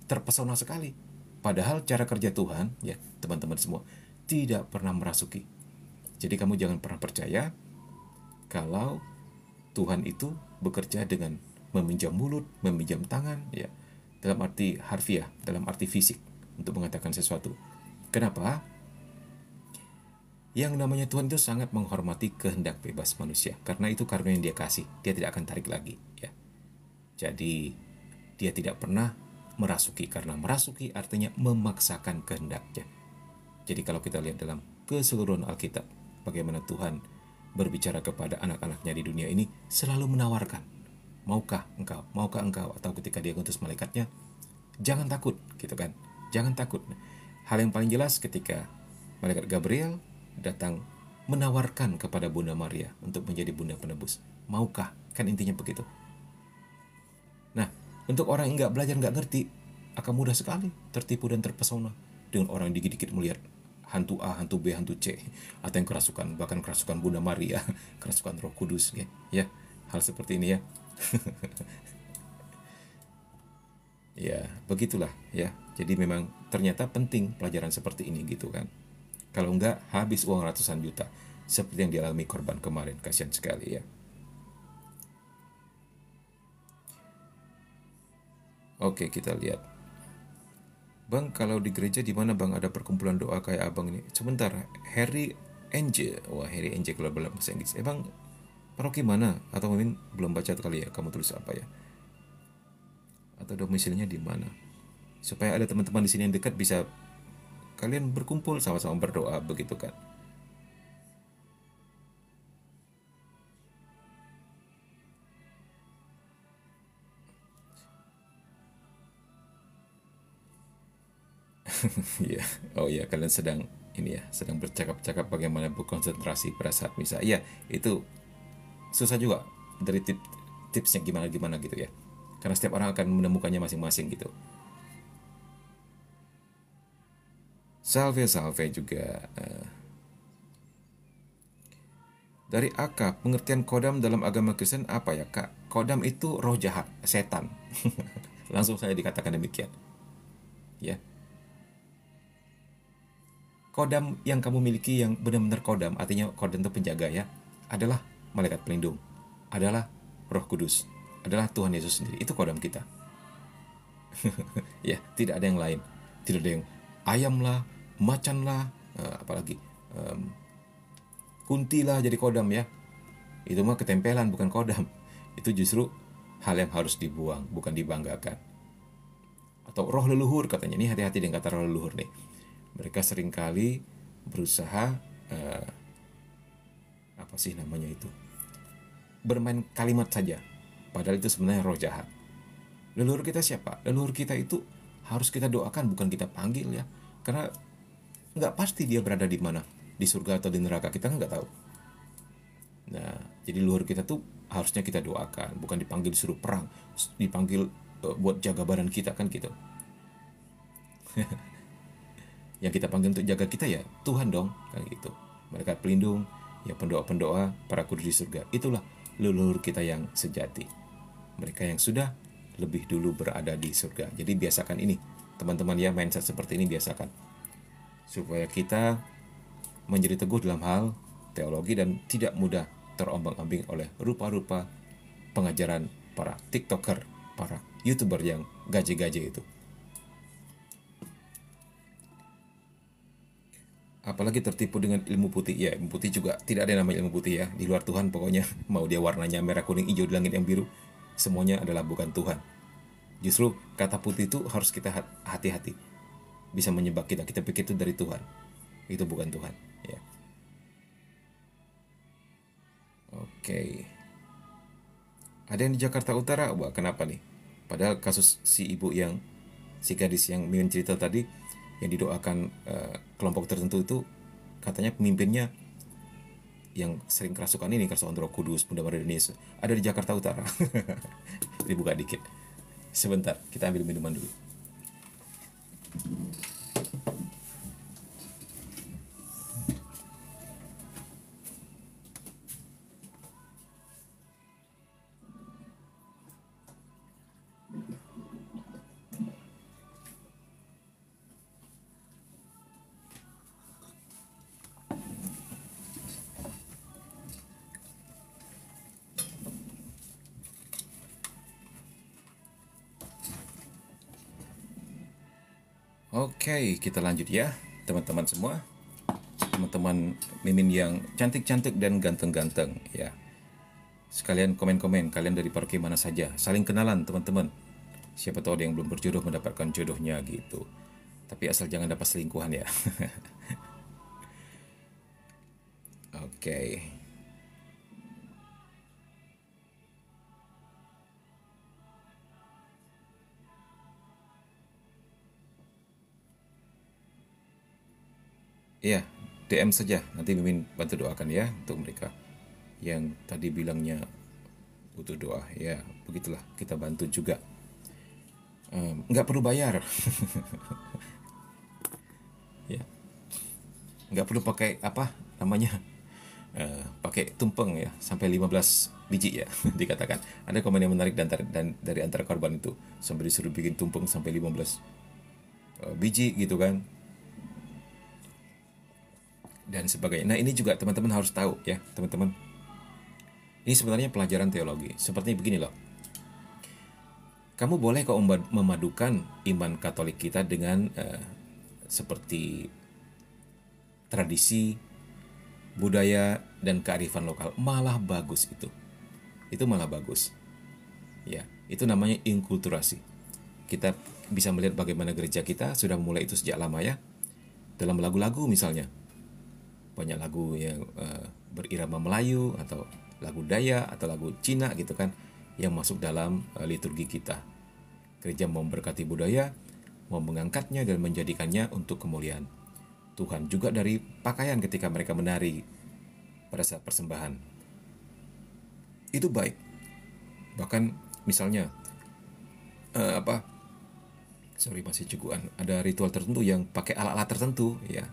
terpesona sekali. Padahal cara kerja Tuhan, ya teman-teman semua, tidak pernah merasuki. Jadi kamu jangan pernah percaya kalau Tuhan itu bekerja dengan meminjam mulut, meminjam tangan, ya, dalam arti harfiah, dalam arti fisik, untuk mengatakan sesuatu. Kenapa? Yang namanya Tuhan itu sangat menghormati kehendak bebas manusia, karena itu karunia yang dia kasih, dia tidak akan tarik lagi ya. Jadi dia tidak pernah merasuki, karena merasuki artinya memaksakan kehendaknya. Jadi kalau kita lihat dalam keseluruhan Alkitab, bagaimana Tuhan berbicara kepada anak-anaknya di dunia ini, selalu menawarkan, maukah engkau, atau ketika dia ngutus malaikatnya, jangan takut gitu kan, jangan takut. Hal yang paling jelas ketika malaikat Gabriel datang menawarkan kepada Bunda Maria untuk menjadi bunda penebus, maukah, kan intinya begitu. Nah, untuk orang yang nggak belajar, nggak ngerti, akan mudah sekali tertipu dan terpesona dengan orang yang dikit-dikit melihat hantu A, hantu B, hantu C, atau yang kerasukan, bahkan kerasukan Bunda Maria, kerasukan Roh Kudus ya, hal seperti ini ya. Ya, begitulah ya. Jadi memang ternyata penting pelajaran seperti ini gitu kan. Kalau enggak, habis uang ratusan juta. Seperti yang dialami korban kemarin. Kasihan sekali ya. Oke, kita lihat. Bang, kalau di gereja di mana Bang ada perkumpulan doa kayak Abang ini? Sebentar, Harry Angel. Wah, Harry Angel kalau dalam bahasa Inggris. Bang, paroki mana? Atau mungkin belum baca kali ya, kamu tulis apa ya? Atau domisilinya di mana? Supaya ada teman-teman di sini yang dekat, bisa kalian berkumpul sama-sama berdoa begitu kan. Iya. Oh iya, kalian sedang ini ya, sedang bercakap-cakap bagaimana berkonsentrasi pada saat misa. Iya, itu susah juga dari tipsnya gimana-gimana gitu ya. Karena setiap orang akan menemukannya masing-masing gitu. Salve salve juga. Dari Aka, pengertian kodam dalam agama Kristen apa ya Kak? Kodam itu roh jahat, setan. Langsung saya dikatakan demikian. Ya, kodam yang kamu miliki yang benar-benar kodam, artinya kodam itu penjaga ya, adalah malaikat pelindung, adalah Roh Kudus, adalah Tuhan Yesus sendiri. Itu kodam kita. Ya, tidak ada yang lain. Tidak ada yang ayam lah, macan lah, apalagi kunti lah jadi kodam ya. Itu mah ketempelan bukan kodam. Itu justru hal yang harus dibuang, bukan dibanggakan. Atau roh leluhur katanya. Ini hati-hati dengan kata roh leluhur nih. Mereka seringkali berusaha apa sih namanya itu? Bermain kalimat saja. Padahal itu sebenarnya roh jahat. Leluhur kita siapa? Leluhur kita itu harus kita doakan, bukan kita panggil ya. Karena nggak pasti dia berada di mana, di surga atau di neraka, kita nggak tahu. Nah, jadi leluhur kita tuh harusnya kita doakan, bukan dipanggil disuruh perang, dipanggil buat jaga badan kita kan gitu. Yang kita panggil untuk jaga kita ya Tuhan dong, kan gitu. Mereka pelindung, ya pendoa-pendoa para kudus di surga. Itulah leluhur kita yang sejati. Mereka yang sudah lebih dulu berada di surga. Jadi biasakan ini, teman-teman ya, mindset seperti ini biasakan. Supaya kita menjadi teguh dalam hal teologi dan tidak mudah terombang-ambing oleh rupa-rupa pengajaran para TikToker, para YouTuber yang gaje-gaje itu. Apalagi tertipu dengan ilmu putih. Ya, ilmu putih juga tidak ada yang namanya ilmu putih ya. Di luar Tuhan pokoknya, mau dia warnanya merah, kuning, hijau, di langit yang biru, semuanya adalah bukan Tuhan. Justru kata putih itu harus kita hati-hati. Bisa menyebab kita pikir itu dari Tuhan. Itu bukan Tuhan, ya. Oke. Ada yang di Jakarta Utara, wah kenapa nih? Padahal kasus si gadis yang Mimin cerita tadi, yang didoakan kelompok tertentu itu, katanya pemimpinnya yang sering kerasukan ini, kerasukan Roh Kudus, Bunda Maria dan Yesus, ada di Jakarta Utara. Dibuka dikit. Sebentar, kita ambil minuman dulu. Oke, kita lanjut ya, teman-teman semua. Teman-teman Mimin yang cantik-cantik dan ganteng-ganteng ya. Sekalian komen-komen, kalian dari parkir mana saja. Saling kenalan, teman-teman. Siapa tahu ada yang belum berjodoh mendapatkan jodohnya gitu. Tapi asal jangan dapat selingkuhan ya. Oke. Iya, DM saja. Nanti Mimin bantu doakan ya untuk mereka yang tadi bilangnya butuh doa. Ya, begitulah kita bantu juga. Nggak perlu bayar. Ya, nggak perlu pakai apa namanya, pakai tumpeng ya, sampai 15 biji ya. Dikatakan ada komen yang menarik dan dari antara korban itu sampai disuruh bikin tumpeng sampai 15 biji gitu kan, dan sebagainya. Nah, ini juga teman-teman harus tahu ya, teman-teman. Ini sebenarnya pelajaran teologi. Seperti begini loh. Kamu boleh kok memadukan iman Katolik kita dengan seperti tradisi, budaya, dan kearifan lokal. Malah bagus itu. Itu malah bagus. Ya, itu namanya inkulturasi. Kita bisa melihat bagaimana gereja kita sudah mulai itu sejak lama ya. Dalam lagu-lagu misalnya. Banyak lagu yang berirama Melayu atau lagu Dayak atau lagu Cina gitu kan, yang masuk dalam liturgi kita. Gereja memberkati budaya, mau mengangkatnya dan menjadikannya untuk kemuliaan Tuhan. Juga dari pakaian ketika mereka menari pada saat persembahan. Itu baik. Bahkan misalnya masih cukupan. Ada ritual tertentu yang pakai alat-alat tertentu, ya.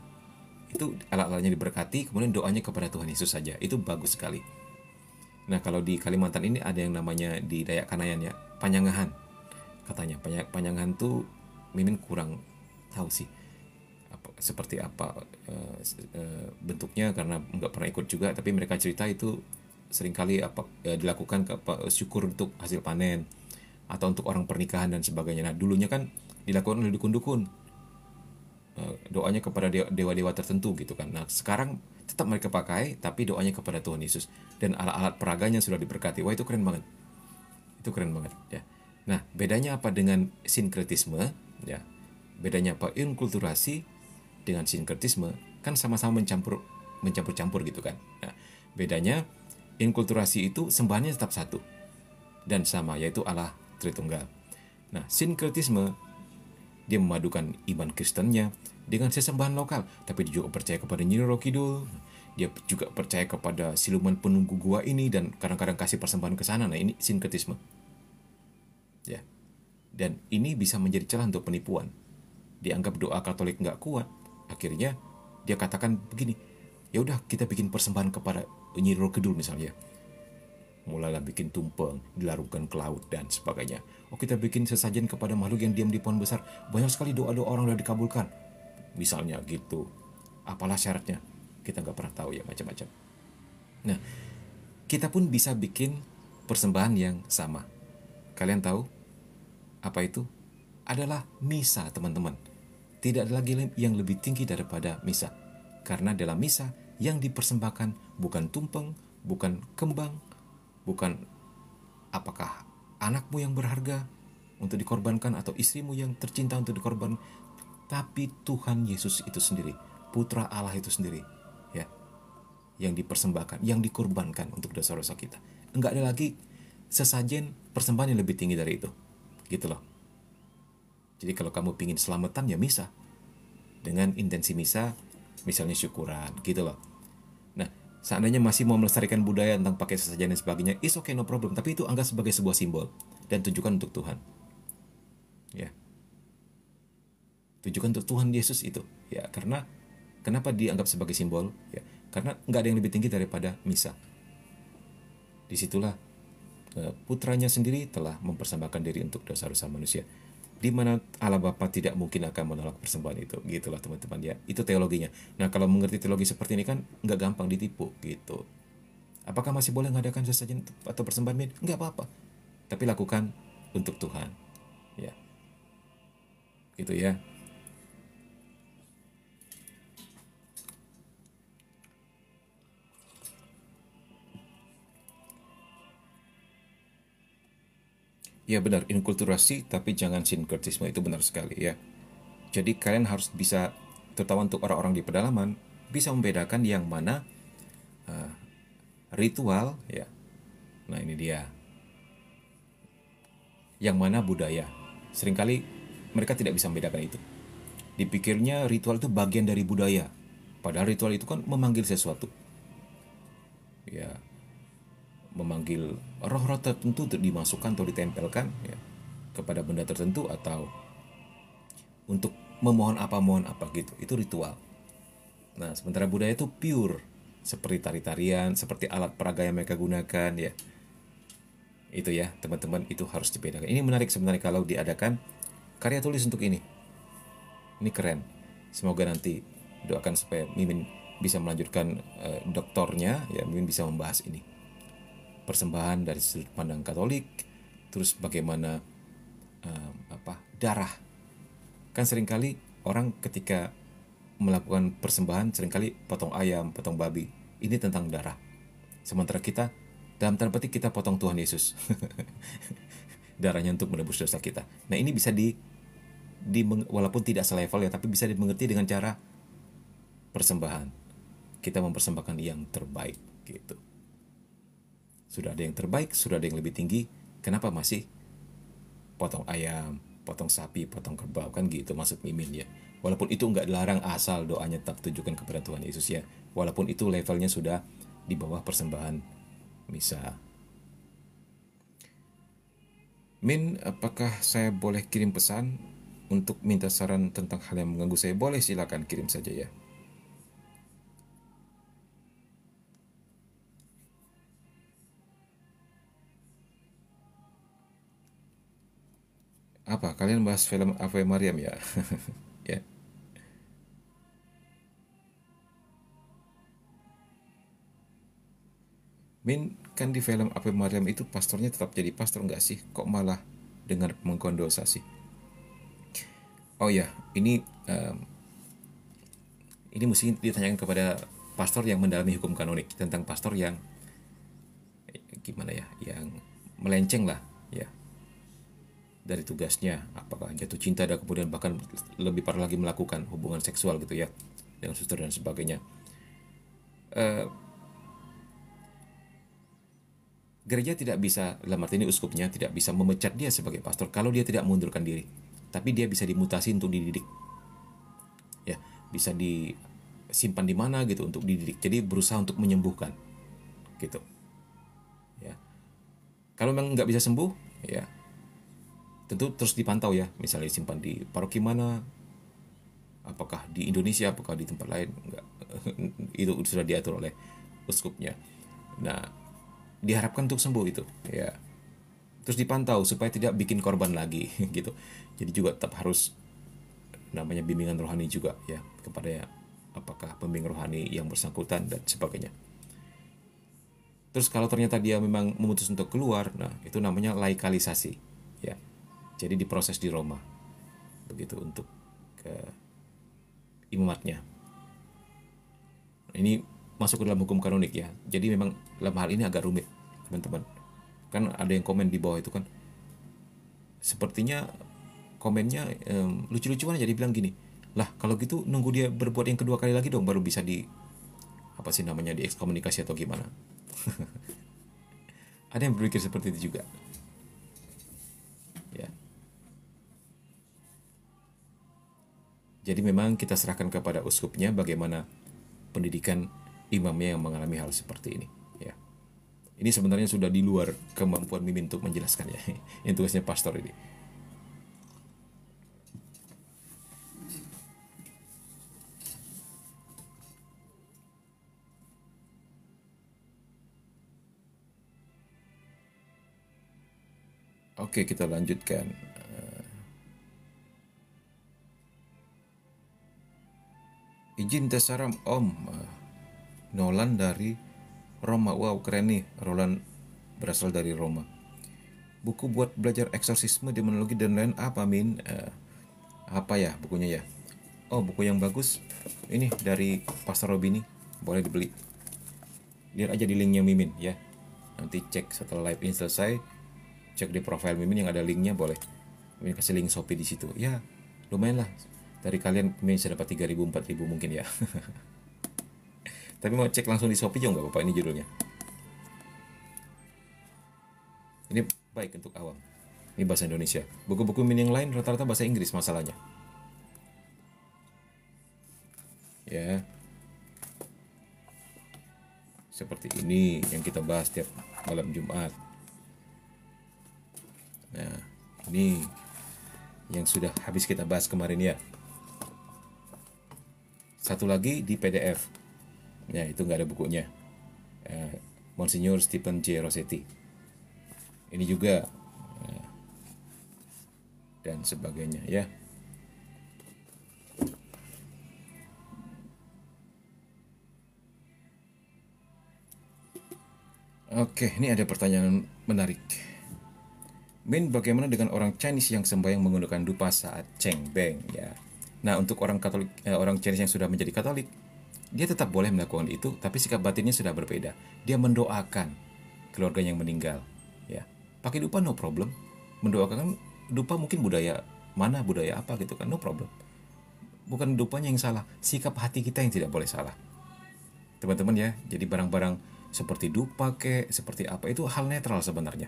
Itu alat-alatnya diberkati, kemudian doanya kepada Tuhan Yesus saja. Itu bagus sekali. Nah, kalau di Kalimantan ini ada yang namanya di Dayak Kanayan ya, panyangahan. Katanya panyangahan tuh Mimin kurang tahu sih seperti apa bentuknya karena nggak pernah ikut juga, tapi mereka cerita itu seringkali dilakukan syukur untuk hasil panen atau untuk orang pernikahan dan sebagainya. Nah, dulunya kan dilakukan oleh dukun-dukun, doanya kepada dewa-dewa tertentu gitu kan. Nah, sekarang tetap mereka pakai tapi doanya kepada Tuhan Yesus dan alat-alat peraganya sudah diberkati. Wah, itu keren banget. Itu keren banget ya. Nah, bedanya apa dengan sinkretisme ya? Bedanya apa inkulturasi dengan sinkretisme? Kan sama-sama mencampur-campur gitu kan. Nah, bedanya inkulturasi itu sembahannya tetap satu dan sama, yaitu Allah Tritunggal. Nah, sinkretisme dia memadukan iman Kristennya dengan sesembahan lokal, tapi dia juga percaya kepada Nyi Roro Kidul. Dia juga percaya kepada siluman penunggu gua ini dan kadang-kadang kasih persembahan ke sana. Nah, ini sinkretisme. Ya. Dan ini bisa menjadi celah untuk penipuan. Dianggap doa Katolik nggak kuat, akhirnya dia katakan begini, ya udah kita bikin persembahan kepada Nyi Roro Kidul misalnya. Mulailah bikin tumpeng, dilarungkan ke laut dan sebagainya. Oh, kita bikin sesajen kepada makhluk yang diam di pohon besar. Banyak sekali doa-doa orang udah dikabulkan. Misalnya gitu. Apalah syaratnya? Kita nggak pernah tahu ya, macam-macam. Nah, kita pun bisa bikin persembahan yang sama. Kalian tahu apa itu? Adalah misa, teman-teman. Tidak ada lagi yang lebih tinggi daripada misa. Karena dalam misa yang dipersembahkan bukan tumpeng, bukan kembang, bukan apakah anakmu yang berharga untuk dikorbankan atau istrimu yang tercinta untuk dikorban, tapi Tuhan Yesus itu sendiri, Putra Allah itu sendiri, ya, yang dipersembahkan, yang dikorbankan untuk dosa-dosa kita. Enggak ada lagi sesajen persembahan yang lebih tinggi dari itu, gitu loh. Jadi kalau kamu pingin selamatan ya misa, dengan intensi misa, misalnya syukuran, gitu loh. Nah, seandainya masih mau melestarikan budaya tentang pakai sesajen dan sebagainya, it's okay, no problem. Tapi itu anggap sebagai sebuah simbol dan tujukan untuk Tuhan. Ya. Tujukan untuk Tuhan Yesus itu. Ya, karena kenapa dianggap sebagai simbol? Ya, karena nggak ada yang lebih tinggi daripada misa. Disitulah putranya sendiri telah mempersembahkan diri untuk dosa-dosa manusia. Di mana Allah Bapa tidak mungkin akan menolak persembahan itu, gitulah teman-teman ya. Itu teologinya. Nah, kalau mengerti teologi seperti ini kan nggak gampang ditipu gitu. Apakah masih boleh mengadakan sesajen atau persembahan? Nggak apa-apa, tapi lakukan untuk Tuhan, ya. Gitu ya. Ya benar, inkulturasi tapi jangan sinkretisme, itu benar sekali ya. Jadi kalian harus bisa, terutama untuk orang-orang di pedalaman, bisa membedakan yang mana ritual ya. Nah, ini dia. Yang mana budaya. Seringkali mereka tidak bisa membedakan itu. Dipikirnya ritual itu bagian dari budaya. Padahal ritual itu kan memanggil sesuatu. Ya, memanggil roh-roh tertentu untuk dimasukkan atau ditempelkan ya, kepada benda tertentu atau untuk memohon apa gitu. Itu ritual. Nah, sementara budaya itu pure, seperti tari-tarian, seperti alat peraga yang mereka gunakan ya. Itu ya, teman-teman, itu harus dibedakan. Ini menarik sebenarnya kalau diadakan karya tulis untuk ini. Ini keren. Semoga nanti doakan supaya Mimin bisa melanjutkan doktornya ya, Mimin bisa membahas ini. Persembahan dari sudut pandang Katolik, terus bagaimana darah. Kan seringkali orang ketika melakukan persembahan seringkali potong ayam, potong babi. Ini tentang darah. Sementara kita dalam tanda petik kita potong Tuhan Yesus. Darahnya untuk menebus dosa kita. Nah, ini bisa walaupun tidak selevel ya, tapi bisa dimengerti dengan cara persembahan. Kita mempersembahkan yang terbaik gitu. Sudah ada yang terbaik, sudah ada yang lebih tinggi, kenapa masih potong ayam, potong sapi, potong kerbau, kan gitu maksud mimin ya. Walaupun itu nggak dilarang, asal doanya tetap tujukan kepada Tuhan Yesus ya. Walaupun itu levelnya sudah di bawah persembahan misa. Min, apakah saya boleh kirim pesan untuk minta saran tentang hal yang mengganggu saya? Boleh, silakan kirim saja ya. Apa? Kalian bahas film Ave Mariam ya? Ya. Min, kan di film Ave Mariam itu pastornya tetap jadi pastor nggak sih? Kok malah dengar pengakuan dosa sih? Oh ya, ini mesti ditanyakan kepada pastor yang mendalami hukum kanonik, tentang pastor yang gimana ya, yang melenceng lah ya dari tugasnya, apakah jatuh cinta dan kemudian bahkan lebih parah lagi melakukan hubungan seksual gitu ya dengan suster dan sebagainya. Gereja tidak bisa, dalam arti ini uskupnya tidak bisa memecat dia sebagai pastor kalau dia tidak mengundurkan diri, tapi dia bisa dimutasi untuk dididik ya, bisa disimpan di mana gitu untuk dididik, jadi berusaha untuk menyembuhkan gitu ya. Kalau memang nggak bisa sembuh ya tentu terus dipantau ya, misalnya disimpan di paroki mana, apakah di Indonesia, apakah di tempat lain, enggak. Itu sudah diatur oleh uskupnya. Nah, diharapkan untuk sembuh itu ya, terus dipantau supaya tidak bikin korban lagi gitu. Jadi juga tetap harus namanya bimbingan rohani juga ya, kepada apakah pembimbing rohani yang bersangkutan dan sebagainya. Terus kalau ternyata dia memang memutus untuk keluar, nah itu namanya laikalisasi ya, jadi diproses di Roma begitu untuk ke imamatnya. Ini masuk ke dalam hukum kanonik ya, jadi memang dalam hal ini agak rumit teman-teman. Kan ada yang komen di bawah itu kan, sepertinya komennya lucu-lucuan aja, dibilang gini, lah kalau gitu nunggu dia berbuat yang kedua kali lagi dong baru bisa di apa sih namanya, di ekskomunikasi atau gimana. Ada yang berpikir seperti itu juga ya. Jadi memang kita serahkan kepada uskupnya bagaimana pendidikan imamnya yang mengalami hal seperti ini ya. Ini sebenarnya sudah di luar kemampuan mimin untuk menjelaskan ya. Ini tugasnya pastor ini. Oke, kita lanjutkan. Izin tes saram Om. Nolan dari Roma. Wow, keren nih. Roland berasal dari Roma. Buku buat belajar eksorsisme, demonologi dan lain apa, Min? Apa ya bukunya ya? Oh, buku yang bagus. Ini dari Pastor Robini. Boleh dibeli. Lihat aja di linknya Mimin ya. Nanti cek setelah live ini selesai, cek di profile Mimin yang ada linknya, boleh. Mimin kasih link Shopee di situ. Ya, lumayan lah. Dari kalian Mimin bisa dapat 3.000 4.000 mungkin ya. Tapi mau cek langsung di Shopee juga nggak apa-apa, ini judulnya. Ini baik untuk awam. Ini bahasa Indonesia. Buku-buku Mimin yang lain rata-rata bahasa Inggris masalahnya. Ya. Seperti ini yang kita bahas tiap malam Jumat. Nah, ini yang sudah habis kita bahas kemarin ya. Satu lagi di PDF. Ya, itu nggak ada bukunya. Monsignor Stephen J. Rossetti. Ini juga dan sebagainya ya. Oke, ini ada pertanyaan menarik. Min, bagaimana dengan orang Chinese yang sembahyang menggunakan dupa saat Cheng Beng ya? Nah, untuk orang Katolik, orang Chinese yang sudah menjadi Katolik, dia tetap boleh melakukan itu, tapi sikap batinnya sudah berbeda. Dia mendoakan keluarga yang meninggal, ya. Pakai dupa no problem. Mendoakan dupa mungkin budaya mana, budaya apa gitu kan, no problem. Bukan dupanya yang salah, sikap hati kita yang tidak boleh salah. Teman-teman ya, jadi barang-barang seperti dupa kek, seperti apa, itu hal netral sebenarnya.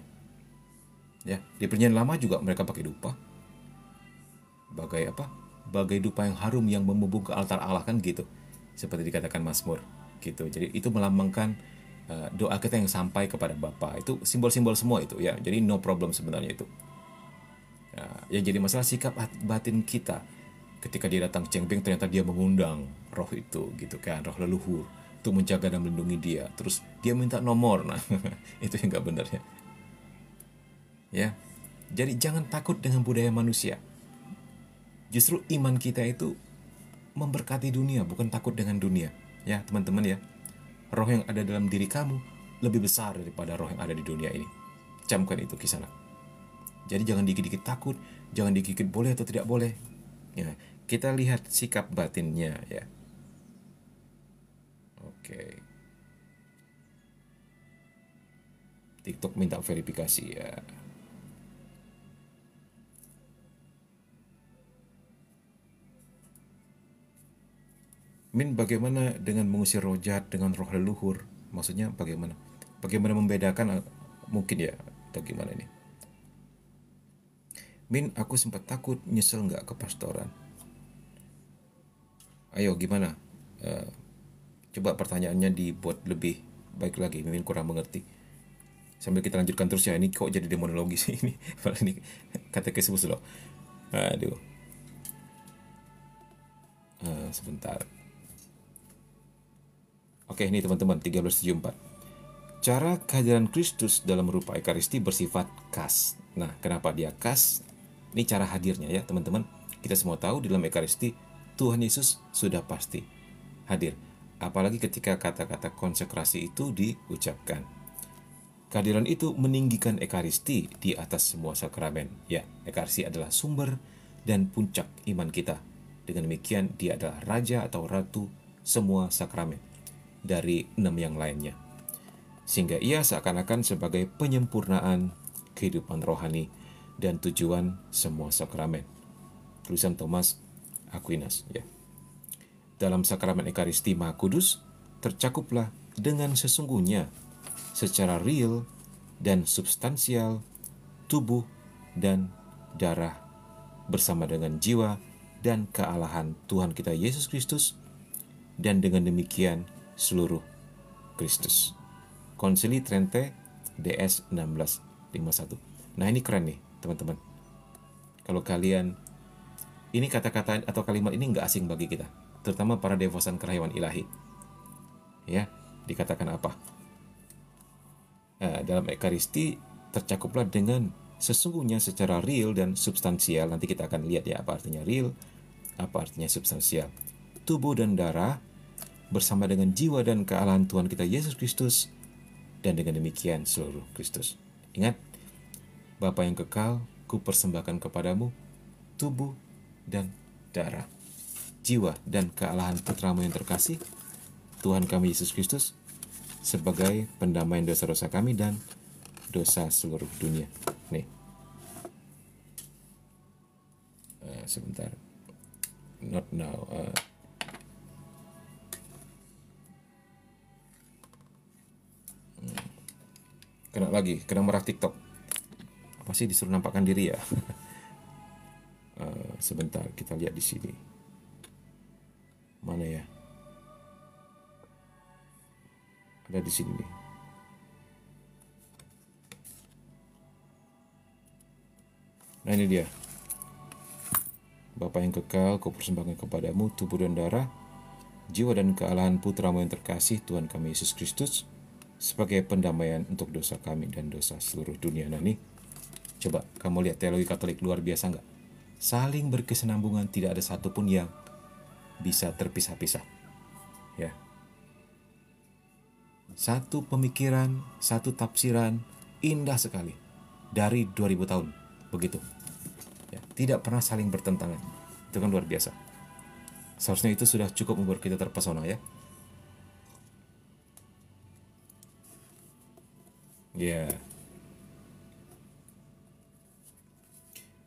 Ya, di perjanjian lama juga mereka pakai dupa. bagai apa? Bagai dupa yang harum yang memubung ke altar Allah, kan gitu. Seperti dikatakan Mazmur gitu. Jadi itu melambangkan doa kita yang sampai kepada Bapa. Itu simbol-simbol semua itu ya. Jadi no problem sebenarnya itu. Yang jadi masalah sikap batin kita ketika dia datang cengbeng, ternyata dia mengundang roh itu gitu kan, roh leluhur untuk menjaga dan melindungi dia. Terus dia minta nomor. Nah, itu yang nggak benar ya. Ya. Jadi jangan takut dengan budaya manusia. Justru iman kita itu memberkati dunia, bukan takut dengan dunia. Ya, teman-teman ya. Roh yang ada dalam diri kamu lebih besar daripada roh yang ada di dunia ini. Camkan itu kisah. Jadi jangan dikit-dikit takut, jangan dikit-dikit boleh atau tidak boleh. Ya, kita lihat sikap batinnya ya. Oke. TikTok minta verifikasi ya. Min, bagaimana dengan mengusir roh jahat dengan roh leluhur? Maksudnya bagaimana? Bagaimana membedakan mungkin ya atau gimana ini? Min, aku sempat takut, nyesel nggak ke pastoran? Ayo gimana? Eh, Coba pertanyaannya dibuat lebih baik lagi. Min kurang mengerti. Sambil kita lanjutkan terus ya. Ini kok jadi demonologi sih ini? Padahal ini katekismus loh. Aduh. Sebentar. Oke, ini teman-teman 1374. Cara kehadiran Kristus dalam rupa Ekaristi bersifat khas. Nah, kenapa dia khas? Ini cara hadirnya ya, teman-teman. Kita semua tahu di dalam Ekaristi Tuhan Yesus sudah pasti hadir. Apalagi ketika kata-kata konsekrasi itu diucapkan. Kehadiran itu meninggikan Ekaristi di atas semua sakramen. Ya, Ekaristi adalah sumber dan puncak iman kita. Dengan demikian, dia adalah raja atau ratu semua sakramen dari 6 yang lainnya. Sehingga ia seakan-akan sebagai penyempurnaan kehidupan rohani dan tujuan semua sakramen. Tulisan Thomas Aquinas ya. Dalam sakramen Ekaristi Maha Kudus tercakuplah dengan sesungguhnya secara real dan substansial tubuh dan darah bersama dengan jiwa dan kealahan Tuhan kita Yesus Kristus, dan dengan demikian seluruh Kristus. Konsili Trente DS 1651. Nah, ini keren nih teman-teman. Kalau kalian, ini kata-kata atau kalimat ini nggak asing bagi kita, terutama para devosan kerahian ilahi. Ya, dikatakan apa? Dalam Ekaristi tercakuplah dengan sesungguhnya secara real dan substansial. Nanti kita akan lihat ya apa artinya real, apa artinya substansial. Tubuh dan darah bersama dengan jiwa dan kealahan Tuhan kita Yesus Kristus, dan dengan demikian seluruh Kristus. Ingat, Bapa yang kekal, ku persembahkan kepadamu tubuh dan darah, jiwa dan kealahan Putramu yang terkasih, Tuhan kami Yesus Kristus, sebagai pendamaian dosa-dosa kami dan dosa seluruh dunia. Nih, sebentar, not now. Kena lagi, kena merah TikTok. Apa sih disuruh nampakkan diri ya? Sebentar, kita lihat di sini. Mana ya? Ada di sini nih. Nah, ini dia. Bapa yang kekal, ku persembahkan kepadamu tubuh dan darah, jiwa dan kealahan Putramu yang terkasih, Tuhan kami Yesus Kristus, sebagai pendamaian untuk dosa kami dan dosa seluruh dunia. Nah, ini coba kamu lihat teologi Katolik luar biasa nggak? Saling berkesinambungan, tidak ada satupun yang bisa terpisah-pisah. Ya, satu pemikiran, satu tafsiran, indah sekali dari 2000 tahun, begitu. Ya, tidak pernah saling bertentangan. Itu kan luar biasa. Seharusnya itu sudah cukup membuat kita terpesona ya. Ya.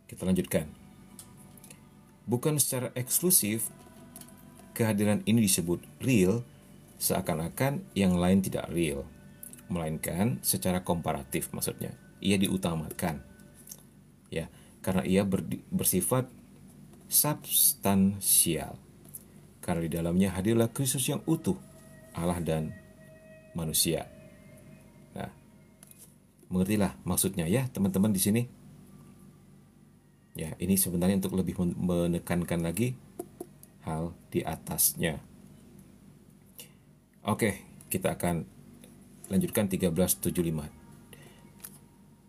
Kita lanjutkan. Bukan secara eksklusif kehadiran ini disebut real, seakan-akan yang lain tidak real, melainkan secara komparatif, maksudnya ia diutamakan ya, karena ia bersifat substansial. Karena di dalamnya hadirlah Kristus yang utuh, Allah dan manusia. Nah, mengertilah maksudnya ya teman-teman di sini. Ya, ini sebenarnya untuk lebih menekankan lagi hal di atasnya. Oke, kita akan lanjutkan 1375.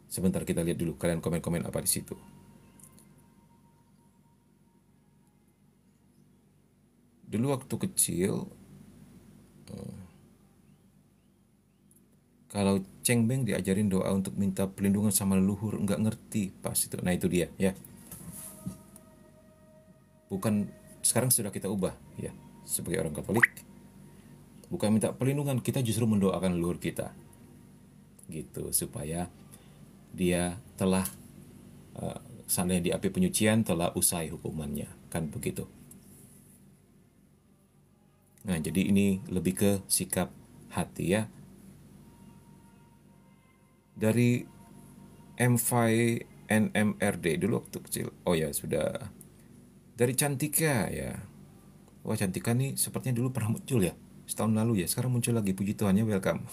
Sebentar kita lihat dulu kalian komen-komen apa di situ. Dulu waktu kecil, kalau Ceng Beng diajarin doa untuk minta perlindungan sama leluhur, nggak ngerti pas itu. Nah itu dia ya. Bukan, sekarang sudah kita ubah ya sebagai orang Katolik. Bukan minta perlindungan, kita justru mendoakan leluhur kita. Gitu, supaya dia telah seandainya di api penyucian telah usai hukumannya, kan begitu. Nah, jadi ini lebih ke sikap hati ya. Dari MVNMRD dulu waktu kecil. Oh ya, sudah. Dari Cantika ya. Wah, Cantika nih sepertinya dulu pernah muncul ya. Setahun lalu ya. Sekarang muncul lagi, puji Tuhan ya, welcome.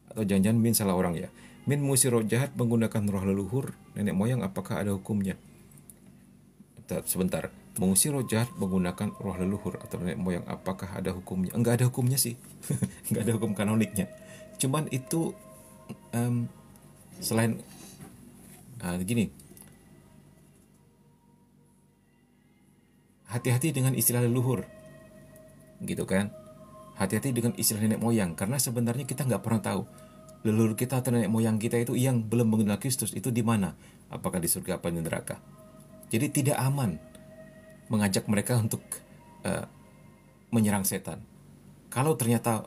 Atau jangan-jangan Min salah orang ya. Min mengusir roh jahat menggunakan roh leluhur nenek moyang, apakah ada hukumnya? Sebentar, mengusir roh jahat menggunakan roh leluhur atau nenek moyang, apakah ada hukumnya? Enggak ada hukumnya sih. Enggak ada hukum kanoniknya. Cuman itu selain gini, hati-hati dengan istilah leluhur, gitu kan? Hati-hati dengan istilah nenek moyang, karena sebenarnya kita nggak pernah tahu leluhur kita atau nenek moyang kita itu yang belum mengenal Kristus itu di mana, apakah di surga apa di neraka. Jadi tidak aman mengajak mereka untuk menyerang setan. Kalau ternyata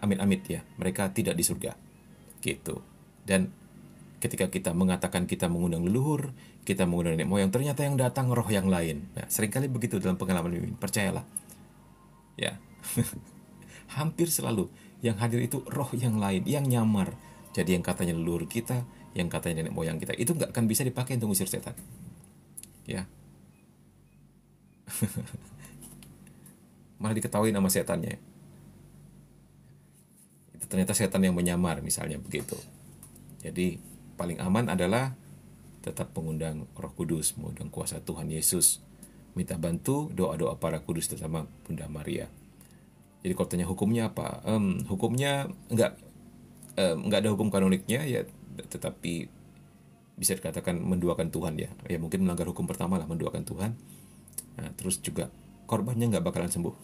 amit-amit ya mereka tidak di surga, gitu. Dan ketika kita mengatakan kita mengundang leluhur, kita mengundang nenek moyang, ternyata yang datang roh yang lain. Nah, seringkali begitu dalam pengalaman Mimin, percayalah. Ya. Hampir selalu yang hadir itu roh yang lain, yang nyamar. Jadi yang katanya leluhur kita, yang katanya nenek moyang kita, itu nggak akan bisa dipakai untuk ngusir setan. Ya. Malah diketahui nama setannya. Itu ternyata setan yang menyamar, misalnya begitu. Jadi paling aman adalah tetap mengundang Roh Kudus, mengundang kuasa Tuhan Yesus, minta bantu doa-doa para kudus terutama Bunda Maria. Jadi kalau tanya hukumnya apa? Hukumnya nggak ada hukum kanoniknya ya, tetapi bisa dikatakan menduakan Tuhan ya. Ya mungkin melanggar hukum pertama lah, menduakan Tuhan. Nah, terus juga korbannya nggak bakalan sembuh.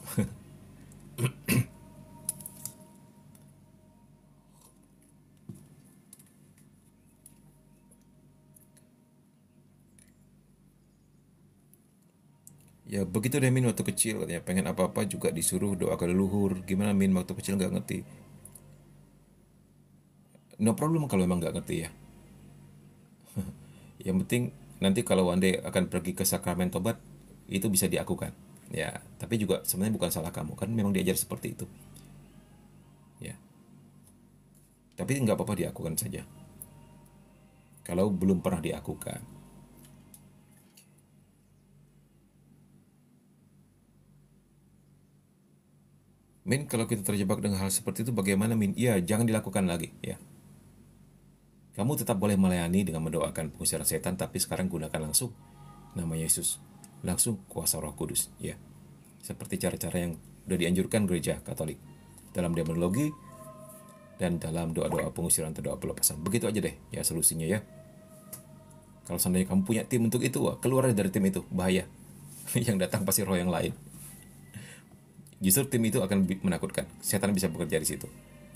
Ya begitu deh Min waktu kecil, katanya pengen apa-apa juga disuruh doa ke leluhur. Gimana Min waktu kecil nggak ngerti? No problem kalau memang nggak ngerti ya. Yang penting nanti kalau one day akan pergi ke sakramen tobat, itu bisa diakukan. Ya, tapi juga sebenarnya bukan salah kamu, kan memang diajar seperti itu. Ya, tapi nggak apa-apa diakukan saja. Kalau belum pernah diakukan. Min, kalau kita terjebak dengan hal seperti itu bagaimana Min? Ya, jangan dilakukan lagi ya. Kamu tetap boleh melayani dengan mendoakan pengusiran setan, tapi sekarang gunakan langsung nama Yesus. Langsung kuasa Roh Kudus ya. Seperti cara-cara yang sudah dianjurkan gereja Katolik dalam demonologi dan dalam doa-doa pengusiran atau doa pelepasan. Begitu aja deh ya solusinya ya. Kalau seandainya kamu punya tim untuk itu, wah, keluar dari tim itu, bahaya. Yang datang pasti roh yang lain. Justru tim itu akan menakutkan. Setan bisa bekerja di situ.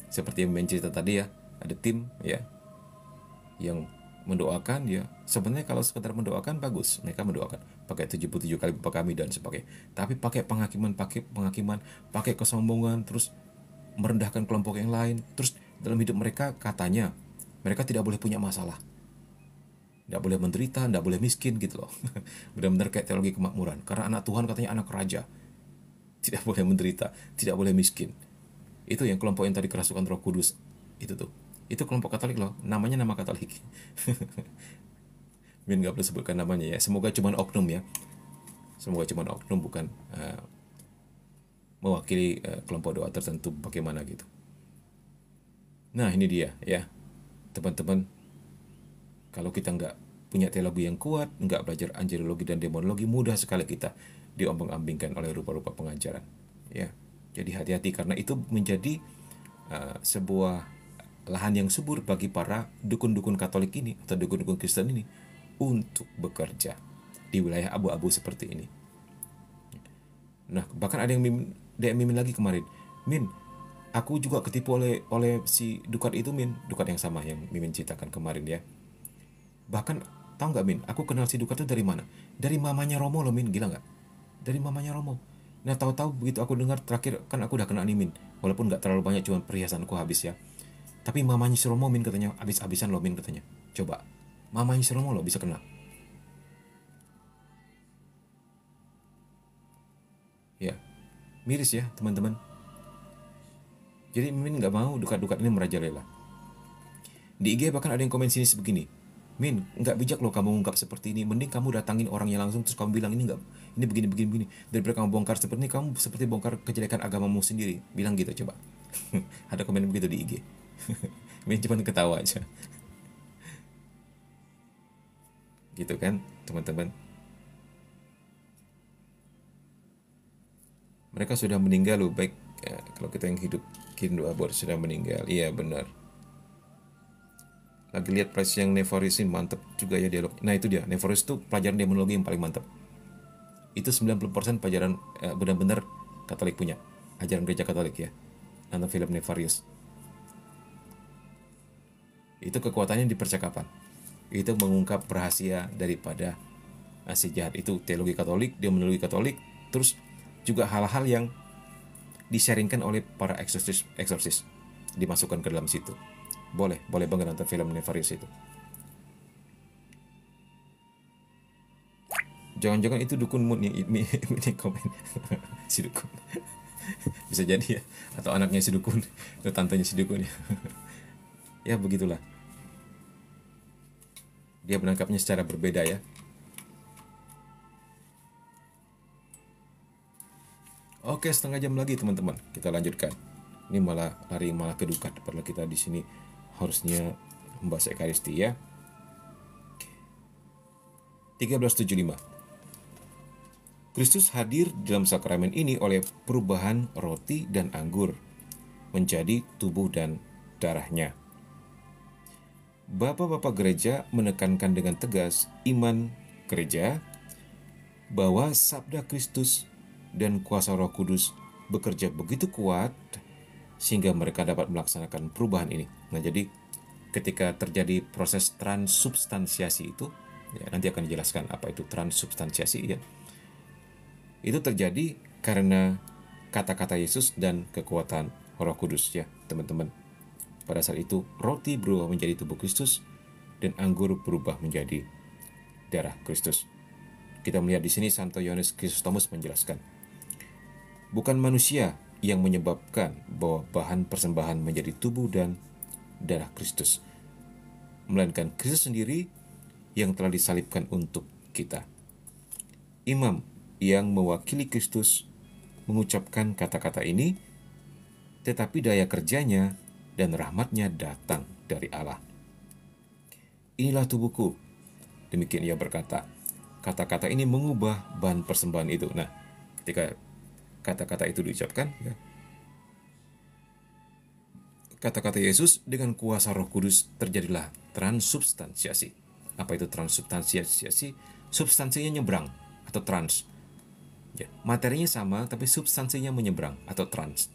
Seperti yang cerita tadi ya, ada tim ya yang mendoakan ya. Sebenarnya kalau sekedar mendoakan bagus, mereka mendoakan pakai 77 kali Bapa Kami dan sebagainya. Tapi pakai penghakiman, pakai kesombongan, terus merendahkan kelompok yang lain. Terus dalam hidup mereka katanya mereka tidak boleh punya masalah, tidak boleh menderita, tidak boleh miskin gitu loh. Benar-benar kayak teologi kemakmuran. Karena anak Tuhan katanya anak raja, tidak boleh menderita, tidak boleh miskin. Itu yang kelompok yang tadi kerasukan Roh Kudus itu tuh. Itu kelompok Katolik loh, namanya nama Katolik. Min nggak perlu sebutkan namanya ya. Semoga cuman oknum ya. Semoga cuman oknum, bukan mewakili kelompok doa tertentu bagaimana gitu. Nah ini dia ya teman-teman, kalau kita nggak punya teologi yang kuat, nggak belajar angelologi dan demonologi, mudah sekali kita diombang-ambingkan oleh rupa-rupa pengajaran ya. Jadi hati-hati, karena itu menjadi sebuah lahan yang subur bagi para dukun-dukun Katolik ini atau dukun-dukun Kristen ini untuk bekerja di wilayah abu-abu seperti ini. Nah, bahkan ada yang DM Mimin lagi kemarin. Min, aku juga ketipu oleh si Dukat itu, Min. Dukat yang sama yang Mimin ceritakan kemarin ya. Bahkan, tahu nggak, Min? Aku kenal si Dukat itu dari mana? Dari mamanya Romo loh, Min. Gila nggak? Dari mamanya Romo. Nah, tahu-tahu begitu aku dengar terakhir, kan aku udah kena nih, Min. Walaupun nggak terlalu banyak, cuma perhiasanku habis ya. Tapi mamanya si Romo, Min, katanya habis-habisan loh, Min, katanya. Coba, mamanya si Romo loh bisa kena. Ya, miris ya, teman-teman. Jadi Mimin nggak mau dukat-dukat ini merajalela. Di IG bahkan ada yang komen sini sebegini. Min, nggak bijak loh kamu ungkap seperti ini. Mending kamu datangin orangnya langsung terus kamu bilang ini nggak, ini begini begini begini. Daripada kamu bongkar seperti ini, kamu seperti bongkar kejelekan agamamu sendiri. Bilang gitu coba. Ada komen begitu di IG. Min cuma ketawa aja. Gitu kan, teman-teman. Mereka sudah meninggal loh, baik ya, kalau kita yang hidup kirim doa buat sudah meninggal. Iya benar. Lagi lihat price yang Nevarisin mantep juga ya dialog. Nah itu dia, Nevaris itu pelajaran demonologi yang paling mantap. Itu 90% pelajaran benar-benar Katolik punya. Ajaran gereja Katolik ya. Nonton film Nevarius. Itu kekuatannya di percakapan. Itu mengungkap rahasia daripada si jahat itu. Teologi Katolik, demonologi Katolik, terus juga hal-hal yang di-sharingkan oleh para eksorsis dimasukkan ke dalam situ. Boleh banget nonton film Nevarius itu. Jangan-jangan itu dukun Moon yang ini komen. Si dukun. Bisa jadi ya. Atau anaknya si dukun. Atau tantenya si dukun ya. Ya begitulah. Dia menangkapnya secara berbeda ya. Oke, setengah jam lagi teman-teman. Kita lanjutkan. Ini malah ke dukat. Padahal kita di sini harusnya membahas Ekaristi ya. 1375. Kristus hadir dalam sakramen ini oleh perubahan roti dan anggur menjadi tubuh dan darahnya. Bapak-bapak gereja menekankan dengan tegas iman gereja bahwa sabda Kristus dan kuasa Roh Kudus bekerja begitu kuat sehingga mereka dapat melaksanakan perubahan ini. Nah, jadi ketika terjadi proses transubstansiasi itu, ya, nanti akan dijelaskan apa itu transubstansiasi ya. Itu terjadi karena kata-kata Yesus dan kekuatan Roh Kudus ya, teman-teman. Pada saat itu roti berubah menjadi tubuh Kristus dan anggur berubah menjadi darah Kristus. Kita melihat di sini Santo Yohanes Chrysostomus menjelaskan, bukan manusia yang menyebabkan bahwa bahan persembahan menjadi tubuh dan darah Kristus, melainkan Kristus sendiri yang telah disalibkan untuk kita. Imam yang mewakili Kristus mengucapkan kata-kata ini, tetapi daya kerjanya dan rahmatnya datang dari Allah. Inilah tubuhku, demikian ia berkata. Kata-kata ini mengubah bahan persembahan itu. Nah, ketika kata-kata itu diucapkan, ya, kata-kata Yesus dengan kuasa Roh Kudus terjadilah transubstansiasi. Apa itu transubstansiasi? Substansinya nyebrang atau trans. Ya, materinya sama tapi substansinya menyeberang atau trans.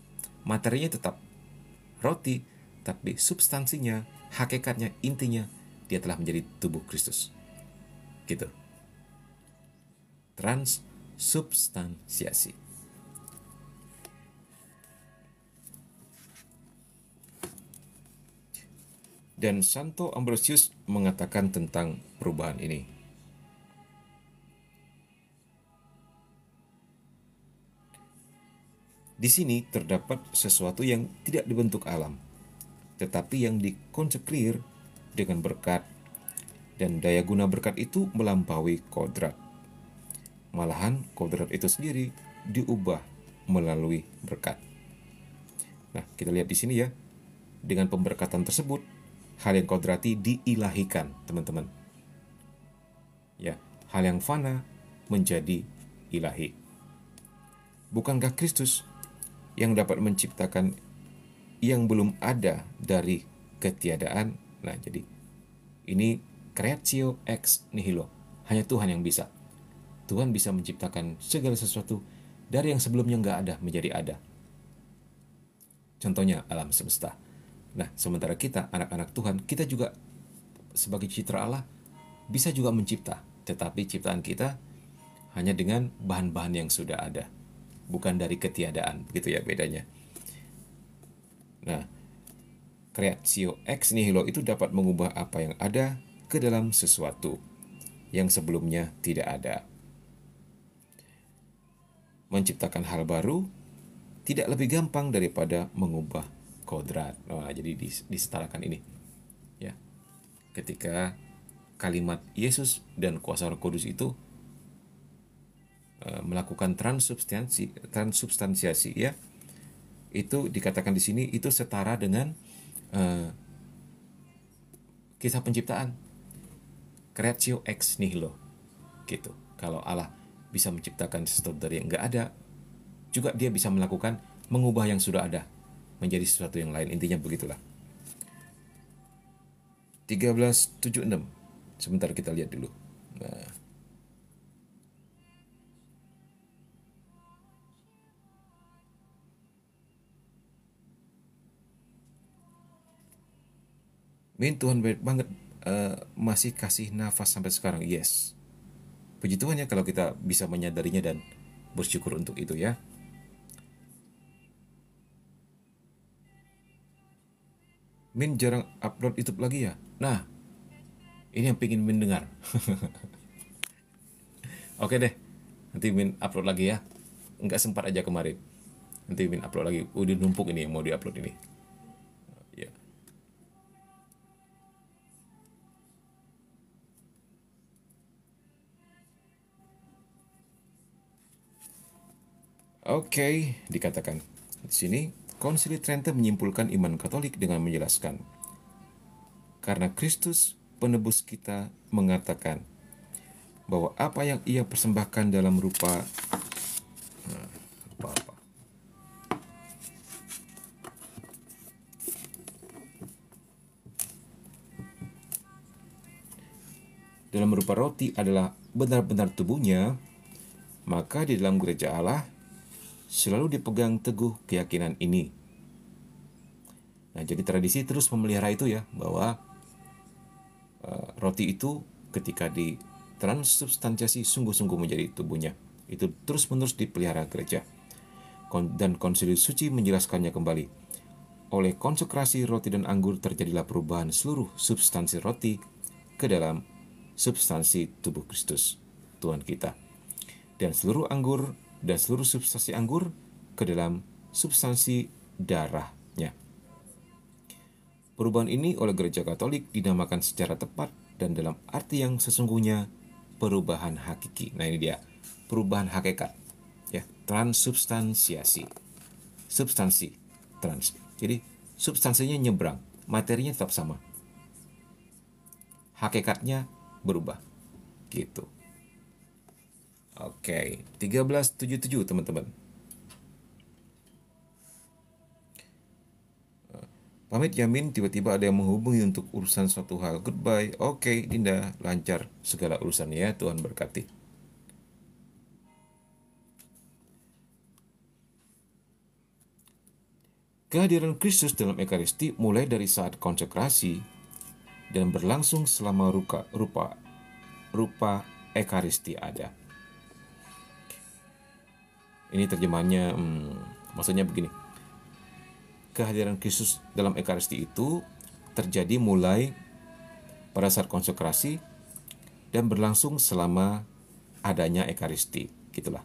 Materinya tetap roti, tapi substansinya, hakikatnya, intinya dia telah menjadi tubuh Kristus. Gitu. Transubstansiasi. Dan Santo Ambrosius mengatakan tentang perubahan ini. Di sini terdapat sesuatu yang tidak dibentuk alam, tetapi yang dikonsekrir dengan berkat Dan daya guna berkat itu melampaui kodrat. Malahan kodrat itu sendiri diubah melalui berkat. Nah, kita lihat di sini ya. Dengan pemberkatan tersebut, hal yang kodrati diilahikan, teman-teman. Ya, hal yang fana menjadi ilahi. Bukankah Kristus yang dapat menciptakan yang belum ada dari ketiadaan? Nah, jadi ini creatio ex nihilo. Hanya Tuhan yang bisa. Tuhan bisa menciptakan segala sesuatu dari yang sebelumnya nggak ada menjadi ada. Contohnya alam semesta. Nah, sementara kita, anak-anak Tuhan, kita juga sebagai citra Allah bisa juga mencipta. Tetapi ciptaan kita hanya dengan bahan-bahan yang sudah ada. Bukan dari ketiadaan, gitu ya bedanya. Nah, creatio ex nihilo itu dapat mengubah apa yang ada ke dalam sesuatu yang sebelumnya tidak ada. Menciptakan hal baru tidak lebih gampang daripada mengubah kodrat. Nah, jadi disetarakan ini. Ya. Ketika kalimat Yesus dan kuasa Roh Kudus itu melakukan transubstansiasi ya. Itu dikatakan di sini itu setara dengan kisah penciptaan. Creatio ex nihilo. Gitu. Kalau Allah bisa menciptakan sesuatu dari yang enggak ada, juga dia bisa melakukan mengubah yang sudah ada menjadi sesuatu yang lain. Intinya begitulah. 13:76. Sebentar kita lihat dulu. Nah. Min, Tuhan baik banget, masih kasih nafas sampai sekarang. Yes. Puji Tuhan ya kalau kita bisa menyadarinya dan bersyukur untuk itu ya. Min jarang upload YouTube lagi ya. Nah, ini yang pengen Min dengar. Oke deh, nanti Min upload lagi ya. Nggak sempat aja kemarin. Nanti Min upload lagi. Udah numpuk ini yang mau diupload ini. Ya. Oke, dikatakan di sini Konsili Trente menyimpulkan iman Katolik dengan menjelaskan, karena Kristus penebus kita mengatakan bahwa apa yang ia persembahkan dalam rupa roti adalah benar-benar tubuhnya, maka di dalam gereja Allah selalu dipegang teguh keyakinan ini. Nah, jadi tradisi terus memelihara itu ya, bahwa roti itu ketika ditransubstansiasi sungguh-sungguh menjadi tubuhnya. Itu terus-menerus dipelihara gereja. Dan Konsili Suci menjelaskannya kembali. Oleh konsekrasi roti dan anggur terjadilah perubahan seluruh substansi roti ke dalam substansi tubuh Kristus, Tuhan kita. Dan seluruh anggur dan seluruh substansi anggur ke dalam substansi darahnya. Perubahan ini oleh Gereja Katolik dinamakan secara tepat dan dalam arti yang sesungguhnya perubahan hakiki. Nah, ini dia, perubahan hakikat. Ya, transubstansiasi. Substansi, trans. Jadi, substansinya nyebrang, materinya tetap sama. Hakikatnya berubah. Gitu. Oke, 13:77 teman-teman. Pamit Yamin, tiba-tiba ada yang menghubungi untuk urusan suatu hal. Goodbye. Oke, Dinda, lancar segala urusannya ya, Tuhan berkati. Kehadiran Kristus dalam Ekaristi mulai dari saat konsekrasi dan berlangsung selama rupa Ekaristi ada. Ini terjemahannya, maksudnya begini. Kehadiran Kristus dalam Ekaristi itu terjadi mulai pada saat konsekrasi dan berlangsung selama adanya Ekaristi, gitulah.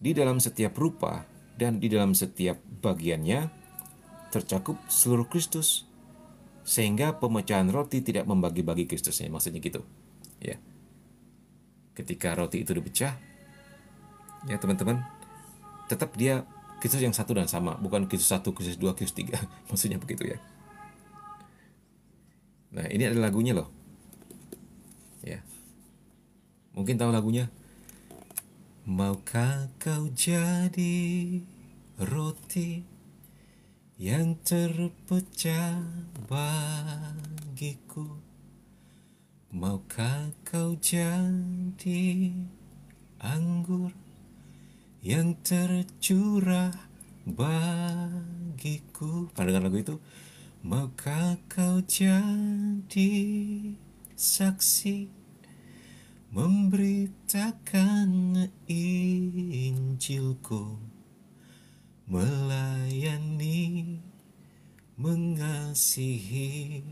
Di dalam setiap rupa dan di dalam setiap bagiannya tercakup seluruh Kristus sehingga pemecahan roti tidak membagi-bagi Kristusnya, maksudnya gitu. Ya, ketika roti itu dipecah, ya teman-teman, tetap dia Kristus yang satu dan sama, bukan Kristus satu, Kristus dua, Kristus tiga, maksudnya begitu ya. Nah, ini ada lagunya loh. Ya, mungkin tahu lagunya. Maukah kau jadi roti yang terpecah bagiku? Maukah kau jadi anggur yang tercurah bagiku? Pernah dengar lagu itu? Maukah kau jadi saksi memberitakan Injilku, melayani, mengasihi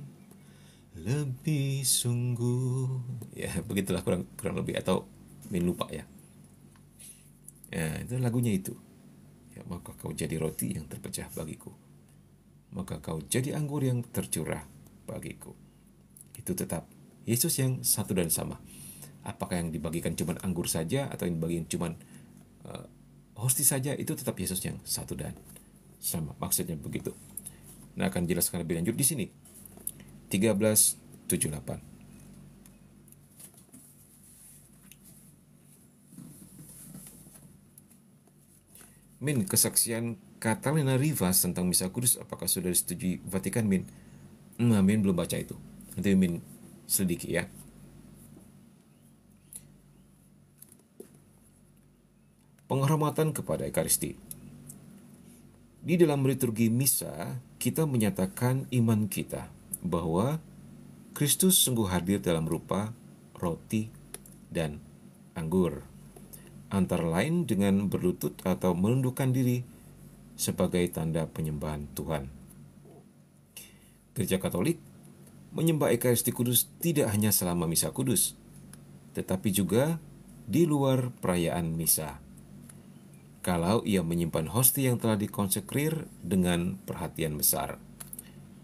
lebih sungguh. Ya, begitulah kurang lebih, atau lupa ya. Ya, itu lagunya itu. Ya, maka kau jadi roti yang terpecah bagiku. Maka kau jadi anggur yang tercurah bagiku. Itu tetap Yesus yang satu dan sama. Apakah yang dibagikan cuma anggur saja atau yang dibagikan cuma hosti saja, itu tetap Yesus yang satu dan sama. Maksudnya begitu. Nah, akan jelaskan lebih lanjut di sini. 13:78. Min, kesaksian Catalina Rivas tentang Misa Kudus apakah sudah disetujui Vatikan, Min? Min belum baca itu. Nanti Min selidiki ya. Penghormatan kepada Ekaristi. Di dalam liturgi misa, kita menyatakan iman kita bahwa Kristus sungguh hadir dalam rupa roti dan anggur, antara lain dengan berlutut atau menundukkan diri sebagai tanda penyembahan Tuhan. Gereja Katolik menyembah Ekaristi Kudus tidak hanya selama Misa Kudus, tetapi juga di luar perayaan misa. Kalau ia menyimpan hosti yang telah dikonsekrir dengan perhatian besar,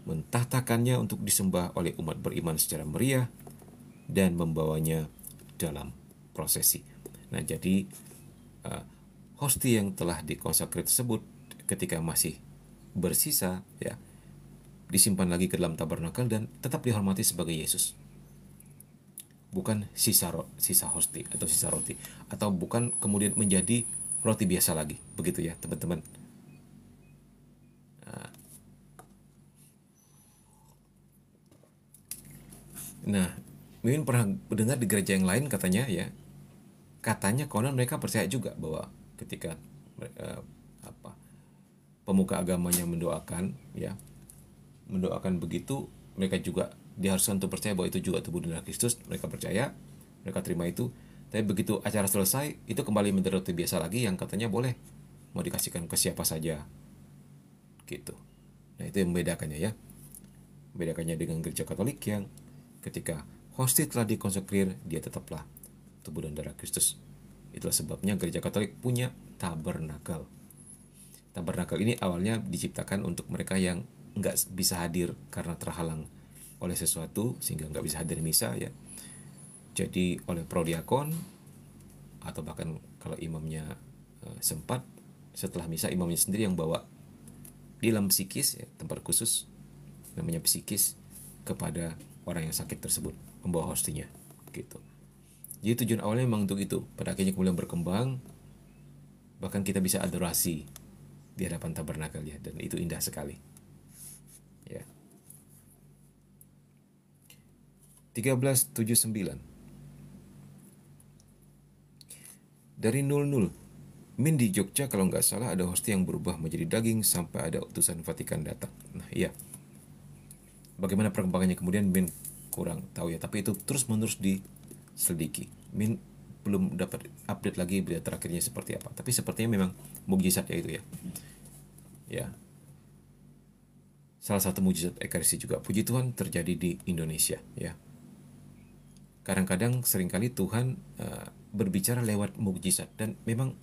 mentahtakannya untuk disembah oleh umat beriman secara meriah, dan membawanya dalam prosesi. Nah, jadi hosti yang telah dikonsekrir tersebut ketika masih bersisa, ya, disimpan lagi ke dalam tabernakel dan tetap dihormati sebagai Yesus. Bukan sisa hosti atau sisa roti, atau bukan kemudian menjadi roti biasa lagi, begitu ya teman-teman. Nah, mungkin pernah mendengar di gereja yang lain katanya ya, konon mereka percaya juga bahwa ketika pemuka agamanya mendoakan begitu, mereka juga diharuskan untuk percaya bahwa itu juga tubuh dan darah Kristus. Mereka percaya, mereka terima itu. Tapi begitu acara selesai, itu kembali menjadi roti biasa lagi yang katanya boleh mau dikasihkan ke siapa saja, gitu. Nah, itu yang membedakannya ya. Membedakannya dengan gereja Katolik yang ketika hosti telah dikonsekrir, dia tetaplah tubuh dan darah Kristus. Itulah sebabnya gereja Katolik punya tabernakel. Tabernakel ini awalnya diciptakan untuk mereka yang nggak bisa hadir karena terhalang oleh sesuatu sehingga nggak bisa hadir misa ya. Jadi oleh prodiakon atau bahkan kalau imamnya sempat, setelah misa imamnya sendiri yang bawa di dalam psikis ya, tempat khusus namanya psikis, kepada orang yang sakit tersebut, membawa hostinya gitu. Jadi tujuan awalnya memang untuk itu. Pada akhirnya kemudian berkembang, bahkan kita bisa adorasi di hadapan tabernakel ya, dan itu indah sekali ya. 13:79. Dari 00, Min, di Jogja kalau nggak salah ada hosti yang berubah menjadi daging sampai ada utusan Vatikan datang. Nah iya, bagaimana perkembangannya kemudian Min kurang tahu ya, tapi itu terus menerus diselidiki. Min belum dapat update lagi berita terakhirnya seperti apa, tapi sepertinya memang mukjizat ya itu ya. Ya, salah satu mukjizat Ekaristi juga, puji Tuhan, terjadi di Indonesia ya. Kadang-kadang seringkali Tuhan berbicara lewat mukjizat, dan memang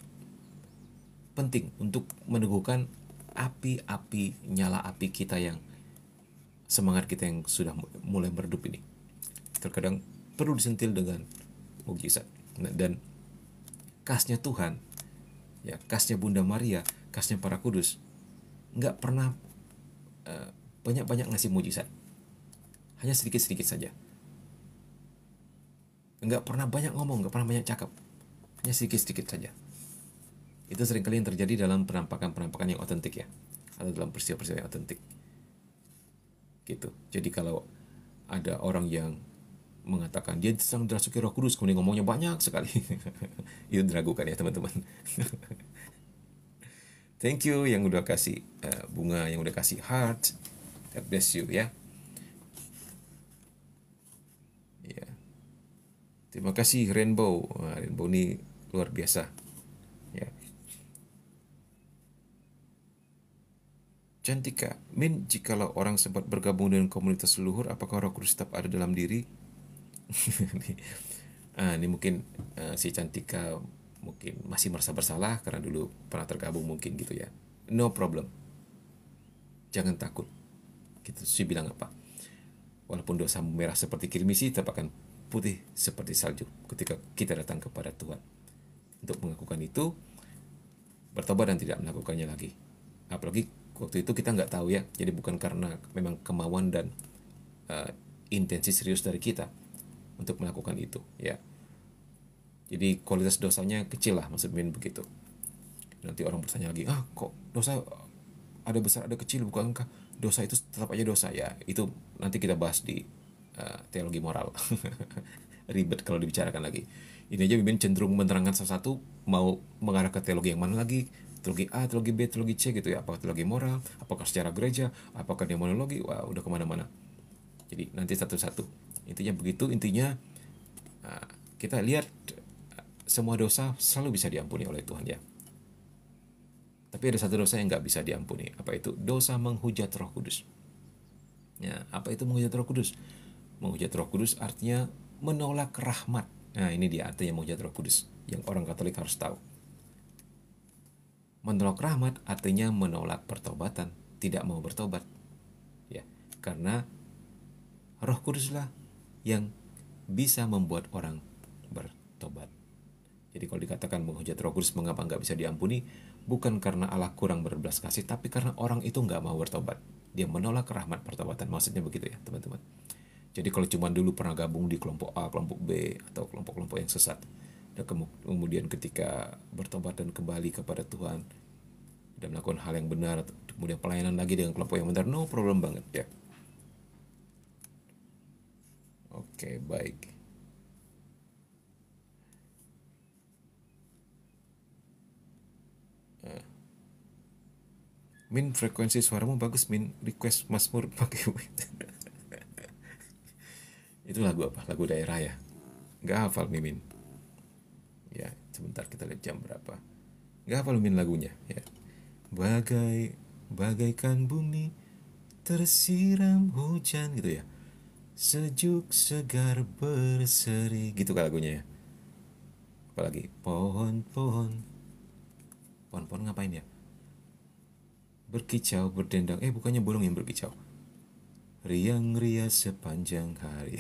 penting untuk meneguhkan nyala api kita yang semangat kita yang sudah mulai meredup ini. Terkadang perlu disentil dengan mukjizat. Dan khasnya Tuhan, ya khasnya Bunda Maria, khasnya para kudus, nggak pernah banyak-banyak ngasih mukjizat. Hanya sedikit-sedikit saja. Nggak pernah banyak ngomong, nggak pernah banyak cakap. Hanya sedikit-sedikit saja. Itu seringkali yang terjadi dalam penampakan-penampakan yang otentik ya. Atau dalam peristiwa-peristiwa yang otentik. Gitu. Jadi kalau ada orang yang mengatakan dia sedang dirasuki Roh Kudus, kemudian ngomongnya banyak sekali. Itu diragukan ya teman-teman. Thank you yang udah kasih bunga, yang udah kasih heart. God bless you ya. Ya. Terima kasih Rainbow. Rainbow ini luar biasa. Ya. Cantika, Min, jikalau orang sempat bergabung dengan komunitas leluhur, apakah Roh Kudus tetap ada dalam diri? Ini mungkin si Cantika mungkin masih merasa bersalah karena dulu pernah tergabung mungkin gitu ya. No problem. Jangan takut. Gitu sih bilang apa? Walaupun dosa merah seperti kirmisi, tetap akan putih seperti salju ketika kita datang kepada Tuhan. Untuk melakukan itu, bertobat dan tidak melakukannya lagi. Apalagi waktu itu kita nggak tahu ya, jadi bukan karena memang kemauan dan intensi serius dari kita untuk melakukan itu ya. Jadi kualitas dosanya kecil lah, maksud Min begitu. Nanti orang bertanya lagi, kok dosa ada besar ada kecil, bukankah dosa itu tetap aja dosa ya? Itu nanti kita bahas di teologi moral. Ribet kalau dibicarakan lagi. Ini aja Min cenderung menerangkan salah satu, mau mengarah ke teologi yang mana lagi? Teologi A, teologi B, teologi C gitu ya. Apakah teologi moral, apakah secara gereja, apakah demonologi, wah udah kemana-mana. Jadi nanti satu-satu. Intinya begitu, intinya kita lihat semua dosa selalu bisa diampuni oleh Tuhan ya. Tapi ada satu dosa yang nggak bisa diampuni. Apa itu? Dosa menghujat Roh Kudus. Ya, apa itu menghujat Roh Kudus? Menghujat Roh Kudus artinya menolak rahmat. Nah, ini dia artinya menghujat Roh Kudus yang orang Katolik harus tahu. Menolak rahmat artinya menolak pertobatan, tidak mau bertobat. Ya, karena Roh Kuduslah yang bisa membuat orang bertobat. Jadi kalau dikatakan menghujat Roh Kudus mengapa nggak bisa diampuni, bukan karena Allah kurang berbelas kasih, tapi karena orang itu nggak mau bertobat. Dia menolak rahmat pertobatan, maksudnya begitu ya teman-teman. Jadi kalau cuma dulu pernah gabung di kelompok A, kelompok B, atau kelompok-kelompok yang sesat, dan kemudian ketika bertobat dan kembali kepada Tuhan, dan melakukan hal yang benar, kemudian pelayanan lagi dengan kelompok yang benar, no problem banget ya. Oke, baik. Min, frekuensi suaramu bagus, Min. Request Mazmur pakai itu lagu apa? Lagu daerah ya? Nggak hafal Mimin. Ya, sebentar kita lihat jam berapa. Nggak hafal Mimin lagunya ya. Bagaikan bumi tersiram hujan gitu ya. Sejuk segar berseri gitu kan lagunya ya. Apalagi pohon-pohon ngapain ya? Berkicau, berdendang. Bukannya burung yang berkicau. Riang-ria sepanjang hari.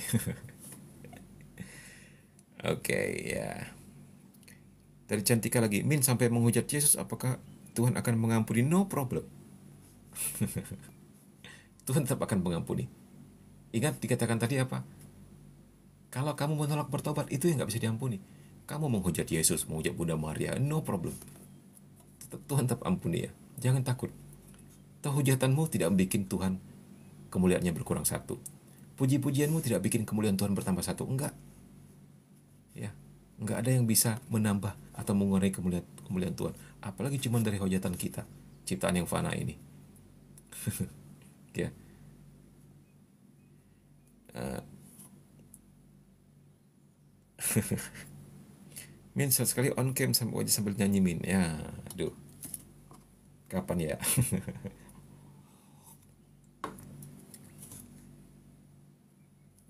Oke, ya. Dari Cantika lagi, Min, sampai menghujat Yesus, apakah Tuhan akan mengampuni? No problem. Tuhan tetap akan mengampuni. Ingat dikatakan tadi apa? Kalau kamu menolak bertobat, itu yang nggak bisa diampuni. Kamu menghujat Yesus, menghujat Bunda Maria, no problem. Tuhan tetap ampuni ya. Jangan takut. Toh hujatanmu tidak bikin Tuhan kemuliaannya berkurang satu. Puji-pujianmu tidak bikin kemuliaan Tuhan bertambah satu. Enggak. Ya. Enggak ada yang bisa menambah atau mengurangi kemuliaan Tuhan. Apalagi cuma dari hujatan kita. Ciptaan yang fana ini. Ya. Min, sekali on cam sambil nyanyi Min. Ya, aduh. Kapan ya?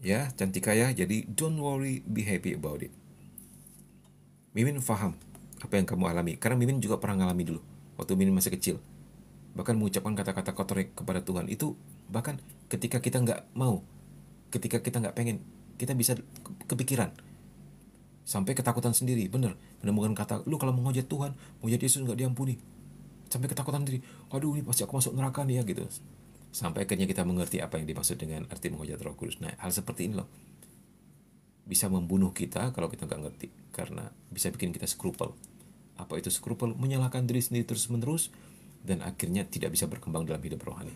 Ya, Cantika ya. Jadi don't worry, be happy about it. Mimin paham apa yang kamu alami. Karena Mimin juga pernah ngalami dulu. Waktu Mimin masih kecil. Bahkan mengucapkan kata-kata kotor kepada Tuhan. Itu bahkan ketika kita nggak mau, ketika kita nggak pengen, kita bisa kepikiran sampai ketakutan sendiri. Bener, menemukan kata, lu kalau menghujat Tuhan, menghujat Yesus nggak diampuni, sampai ketakutan sendiri. Aduh, ini pasti aku masuk neraka nih ya gitu. Sampai akhirnya kita mengerti apa yang dimaksud dengan arti menghujat Roh Kudus. Nah, hal seperti ini loh bisa membunuh kita kalau kita nggak ngerti, karena bisa bikin kita scruple. Apa itu scruple? Menyalahkan diri sendiri terus menerus dan akhirnya tidak bisa berkembang dalam hidup rohani.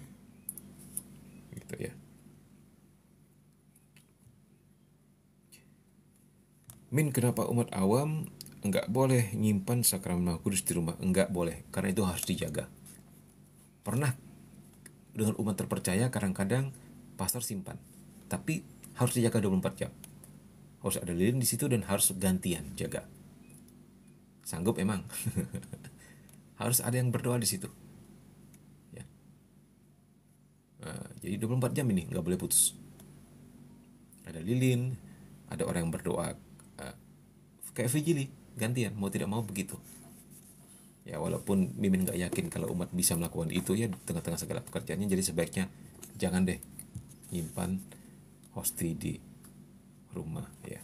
Gitu ya. Min, kenapa umat awam nggak boleh nyimpan sakramen Maha Kudus di rumah? Nggak boleh, karena itu harus dijaga. Pernah dengan umat terpercaya kadang-kadang pastor simpan, tapi harus dijaga 24 jam. Harus ada lilin di situ dan harus gantian jaga. Sanggup emang. Harus ada yang berdoa di situ. Ya. Jadi 24 jam ini nggak boleh putus. Ada lilin, ada orang yang berdoa kayak vigili, gantian, mau tidak mau begitu. Ya, walaupun Mimin nggak yakin kalau umat bisa melakukan itu ya di tengah-tengah segala pekerjaannya, jadi sebaiknya jangan deh nyimpan hosti di rumah ya.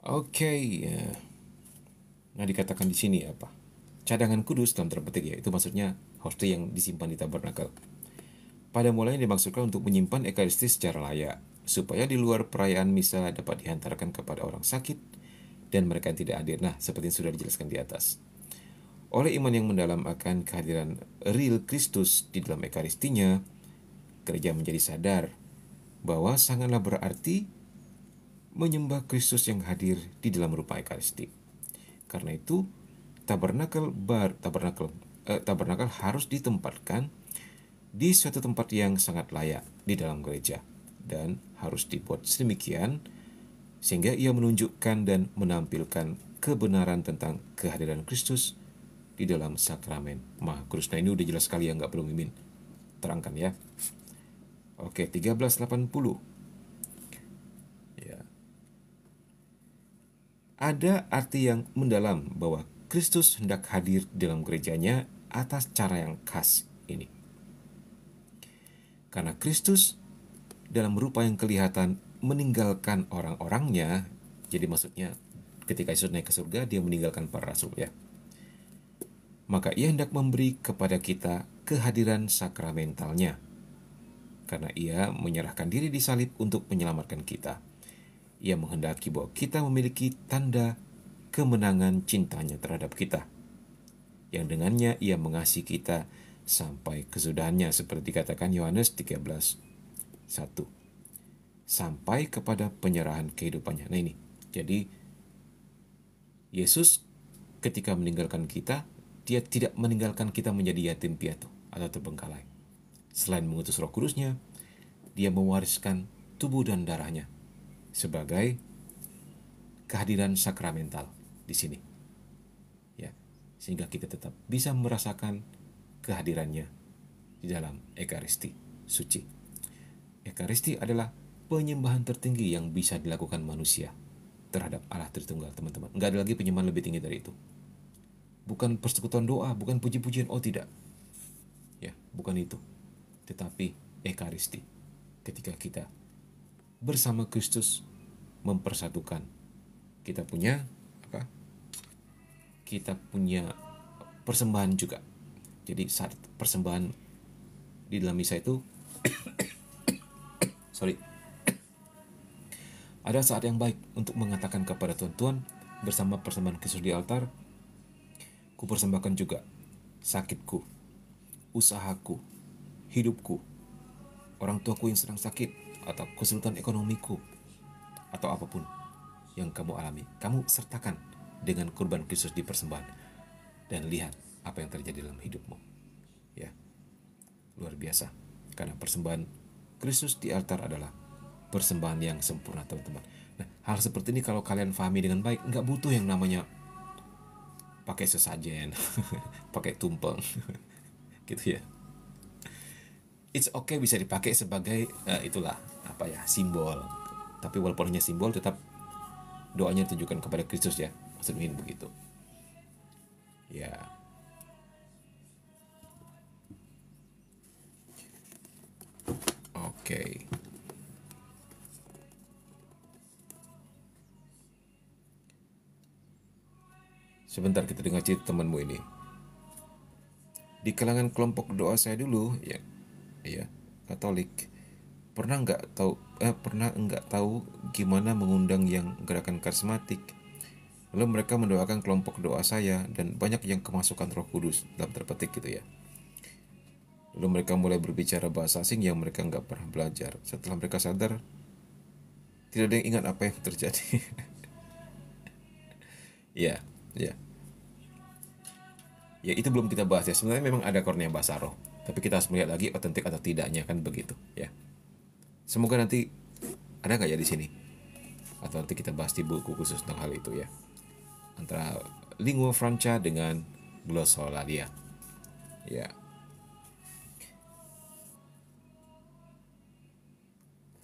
Oke, ya. Nah, dikatakan di sini apa? Cadangan kudus dalam tanda petik ya, itu maksudnya hosti yang disimpan di tabernakel. Pada mulanya dimaksudkan untuk menyimpan ekaristi secara layak, supaya di luar perayaan misa dapat dihantarkan kepada orang sakit dan mereka yang tidak hadir. Nah, seperti yang sudah dijelaskan di atas. Oleh iman yang mendalam akan kehadiran real Kristus di dalam ekaristinya, gereja menjadi sadar bahwa sangatlah berarti menyembah Kristus yang hadir di dalam rupa ekaristi. Karena itu, tabernakel harus ditempatkan di suatu tempat yang sangat layak di dalam gereja dan harus dibuat sedemikian sehingga ia menunjukkan dan menampilkan kebenaran tentang kehadiran Kristus di dalam sakramen Maha Kudus. Nah, ini udah jelas sekali ya, nggak perlu Mimin terangkan ya. Oke, 1380. Ya. Ada arti yang mendalam bahwa Kristus hendak hadir dalam gerejanya atas cara yang khas ini. Karena Kristus dalam rupa yang kelihatan meninggalkan orang-orangnya, jadi maksudnya ketika Yesus naik ke surga, dia meninggalkan para rasul ya. Maka ia hendak memberi kepada kita kehadiran sakramentalnya. Karena ia menyerahkan diri di salib untuk menyelamatkan kita. Ia menghendaki bahwa kita memiliki tanda kemenangan cintanya terhadap kita, yang dengannya ia mengasihi kita sampai kesudahannya, seperti dikatakan Yohanes 13:1, sampai kepada penyerahan kehidupannya. Nah ini, jadi Yesus ketika meninggalkan kita, dia tidak meninggalkan kita menjadi yatim piatu atau terbengkalai. Selain mengutus Roh Kudusnya, dia mewariskan tubuh dan darahnya sebagai kehadiran sakramental di sini. Ya, sehingga kita tetap bisa merasakan kehadirannya di dalam ekaristi suci. Ekaristi adalah penyembahan tertinggi yang bisa dilakukan manusia terhadap Allah Tritunggal, teman-teman. Nggak ada lagi penyembahan lebih tinggi dari itu. Bukan persekutuan doa, bukan puji-pujian, oh tidak. Ya, bukan itu. Tetapi ekaristi. Ketika kita bersama Kristus mempersatukan, kita punya apa? Kita punya persembahan juga. Jadi saat persembahan di dalam misa itu ada saat yang baik untuk mengatakan kepada Tuhan, bersama persembahan Kristus di altar, ku persembahkan juga sakitku, usahaku, hidupku, orang tuaku yang sedang sakit, atau kesulitan ekonomiku, atau apapun yang kamu alami. Kamu sertakan dengan kurban Kristus di persembahan dan lihat apa yang terjadi dalam hidupmu. Ya, luar biasa. Karena persembahan Kristus di altar adalah persembahan yang sempurna, teman-teman. Nah, hal seperti ini kalau kalian pahami dengan baik, nggak butuh yang namanya pakai sesajen, pakai tumpeng, gitu ya. It's okay bisa dipakai sebagai itulah apa ya, simbol. Tapi walaupun hanya simbol, tetap doanya ditujukan kepada Kristus ya. Maksudnya begitu. Ya. Oke. Sebentar kita dengar cerita temanmu ini. Di kalangan kelompok doa saya dulu, ya, Katolik, pernah enggak tahu gimana mengundang yang gerakan karismatik. Lalu mereka mendoakan kelompok doa saya dan banyak yang kemasukan Roh Kudus dalam terpetik gitu ya. Lalu mereka mulai berbicara bahasa asing yang mereka nggak pernah belajar. Setelah mereka sadar, tidak ada yang ingat apa yang terjadi. Ya, ya. Ya itu belum kita bahas ya. Sebenarnya memang ada kurnia bahasa roh. Tapi kita harus melihat lagi otentik atau tidaknya kan begitu ya. Semoga nanti ada nggak ya di sini? Atau nanti kita bahas di buku khusus tentang hal itu ya. Antara lingua franca dengan glossolalia. Ya.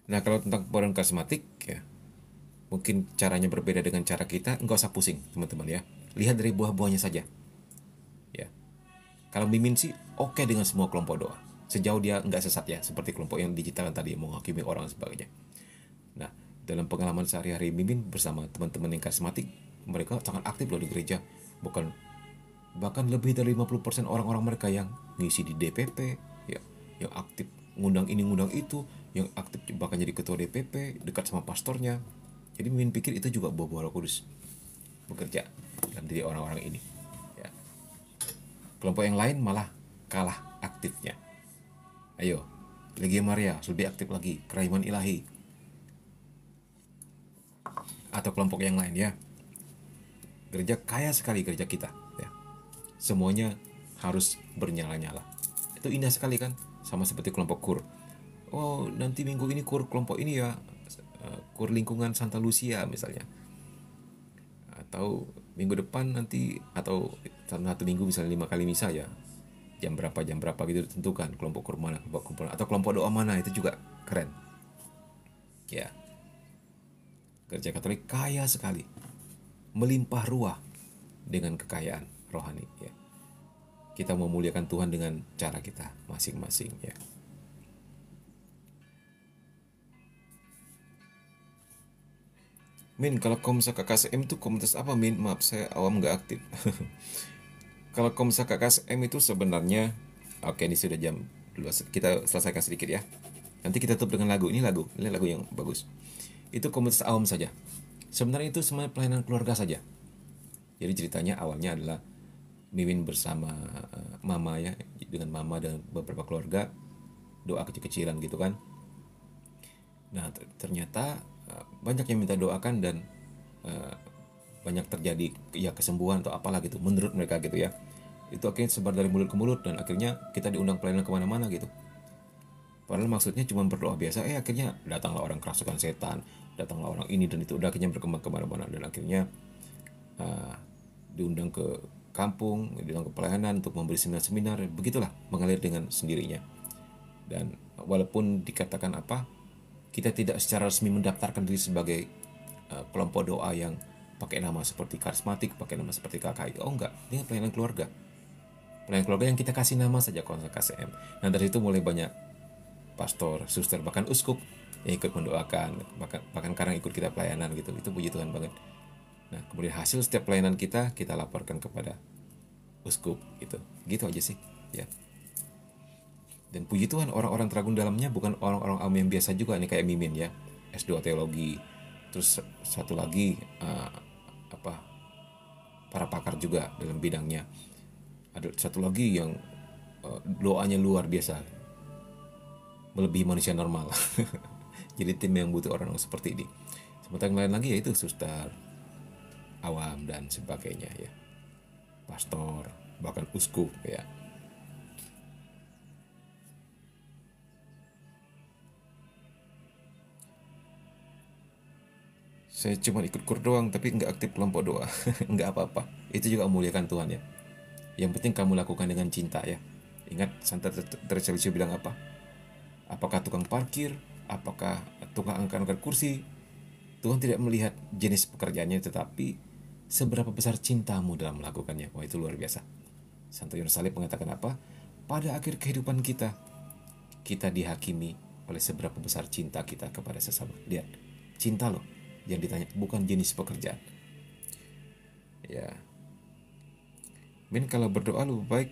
Nah kalau tentang peran karismatik ya, mungkin caranya berbeda dengan cara kita. Enggak usah pusing teman-teman ya. Lihat dari buah-buahnya saja. Ya. Kalau Mimin sih oke dengan semua kelompok doa. Sejauh dia nggak sesat ya, seperti kelompok yang digital tadi menghakimi orang dan sebagainya. Nah, dalam pengalaman sehari-hari Mimin bersama teman-teman yang karismatik, mereka sangat aktif loh di gereja. Bahkan lebih dari 50% orang-orang mereka yang ngisi di DPP, ya, yang aktif ngundang ini ngundang itu, yang aktif bahkan jadi ketua DPP, dekat sama pastornya. Jadi Mimin pikir itu juga buah-buah Roh Kudus bekerja dalam diri orang-orang ini. Ya. Kelompok yang lain malah kalah aktifnya. Ayo, Legia Maria lebih aktif lagi, Keraiman Ilahi, atau kelompok yang lain ya. Gereja kaya sekali gereja kita ya. Semuanya harus bernyala-nyala. Itu indah sekali kan, sama seperti kelompok kur. Oh, nanti minggu ini kur kelompok ini ya, kur lingkungan Santa Lucia misalnya. Atau minggu depan nanti, atau satu minggu misalnya 5 kali misa ya, jam berapa gitu ditentukan kelompok kur mana, atau kelompok doa mana, itu juga keren ya. Gereja Katolik kaya sekali, melimpah ruah dengan kekayaan rohani ya. Kita memuliakan Tuhan dengan cara kita masing-masing ya. Min, kalau Komsa KKSM itu komunitas apa Min? Maaf saya awam nggak aktif. Kalau Komsa KKSM itu sebenarnya, oke ini sudah jam 12, kita selesaikan sedikit ya. Nanti kita tutup dengan lagu. Ini lagu yang bagus. Itu komunitas awam saja. Sebenarnya itu semuanya pelayanan keluarga saja. Jadi ceritanya awalnya adalah Mimin bersama mama ya, dengan mama dan beberapa keluarga doa kecil-kecilan gitu kan. Nah ternyata banyak yang minta doakan dan banyak terjadi ya kesembuhan atau apalah gitu menurut mereka gitu ya. Itu akhirnya sebar dari mulut ke mulut dan akhirnya kita diundang pelayanan kemana-mana gitu. Padahal maksudnya cuma berdoa biasa, akhirnya datanglah orang kerasukan setan, datanglah orang ini dan itu, udah akhirnya berkembang kemana-mana dan akhirnya diundang ke kampung, diundang ke pelayanan untuk memberi seminar-seminar, begitulah mengalir dengan sendirinya. Dan walaupun dikatakan apa, kita tidak secara resmi mendaftarkan diri sebagai kelompok doa yang pakai nama seperti karismatik, pakai nama seperti KKI. Oh enggak, ini pelayanan keluarga. Pelayanan keluarga yang kita kasih nama saja KKSM. Nah dari itu mulai banyak pastor, suster, bahkan uskup yang ikut mendoakan, bahkan kadang ikut kita pelayanan gitu. Itu puji Tuhan banget. Nah kemudian hasil setiap pelayanan kita laporkan kepada uskup gitu aja sih ya. Dan puji Tuhan orang-orang teragum dalamnya bukan orang-orang awam yang biasa juga nih kayak Mimin ya, S2 teologi, terus satu lagi para pakar juga dalam bidangnya, ada satu lagi yang doanya luar biasa, melebihi manusia normal. Jadi tim yang butuh orang seperti ini. Sementara yang lain lagi yaitu suster, awam dan sebagainya ya, pastor, bahkan uskup ya. Saya cuma ikut kur doang tapi nggak aktif kelompok doa. Nggak apa-apa, itu juga memuliakan Tuhan ya. Yang penting kamu lakukan dengan cinta ya. Ingat Santa Teresa Lisieux bilang apa? Apakah tukang parkir, apakah tukang angkat-angkat kursi, Tuhan tidak melihat jenis pekerjaannya, tetapi seberapa besar cintamu dalam melakukannya. Wah itu luar biasa. Santo Yohanes Salib mengatakan apa? Pada akhir kehidupan kita dihakimi oleh seberapa besar cinta kita kepada sesama. Lihat, cinta loh yang ditanya, bukan jenis pekerjaan. Ya, kalau berdoa lebih baik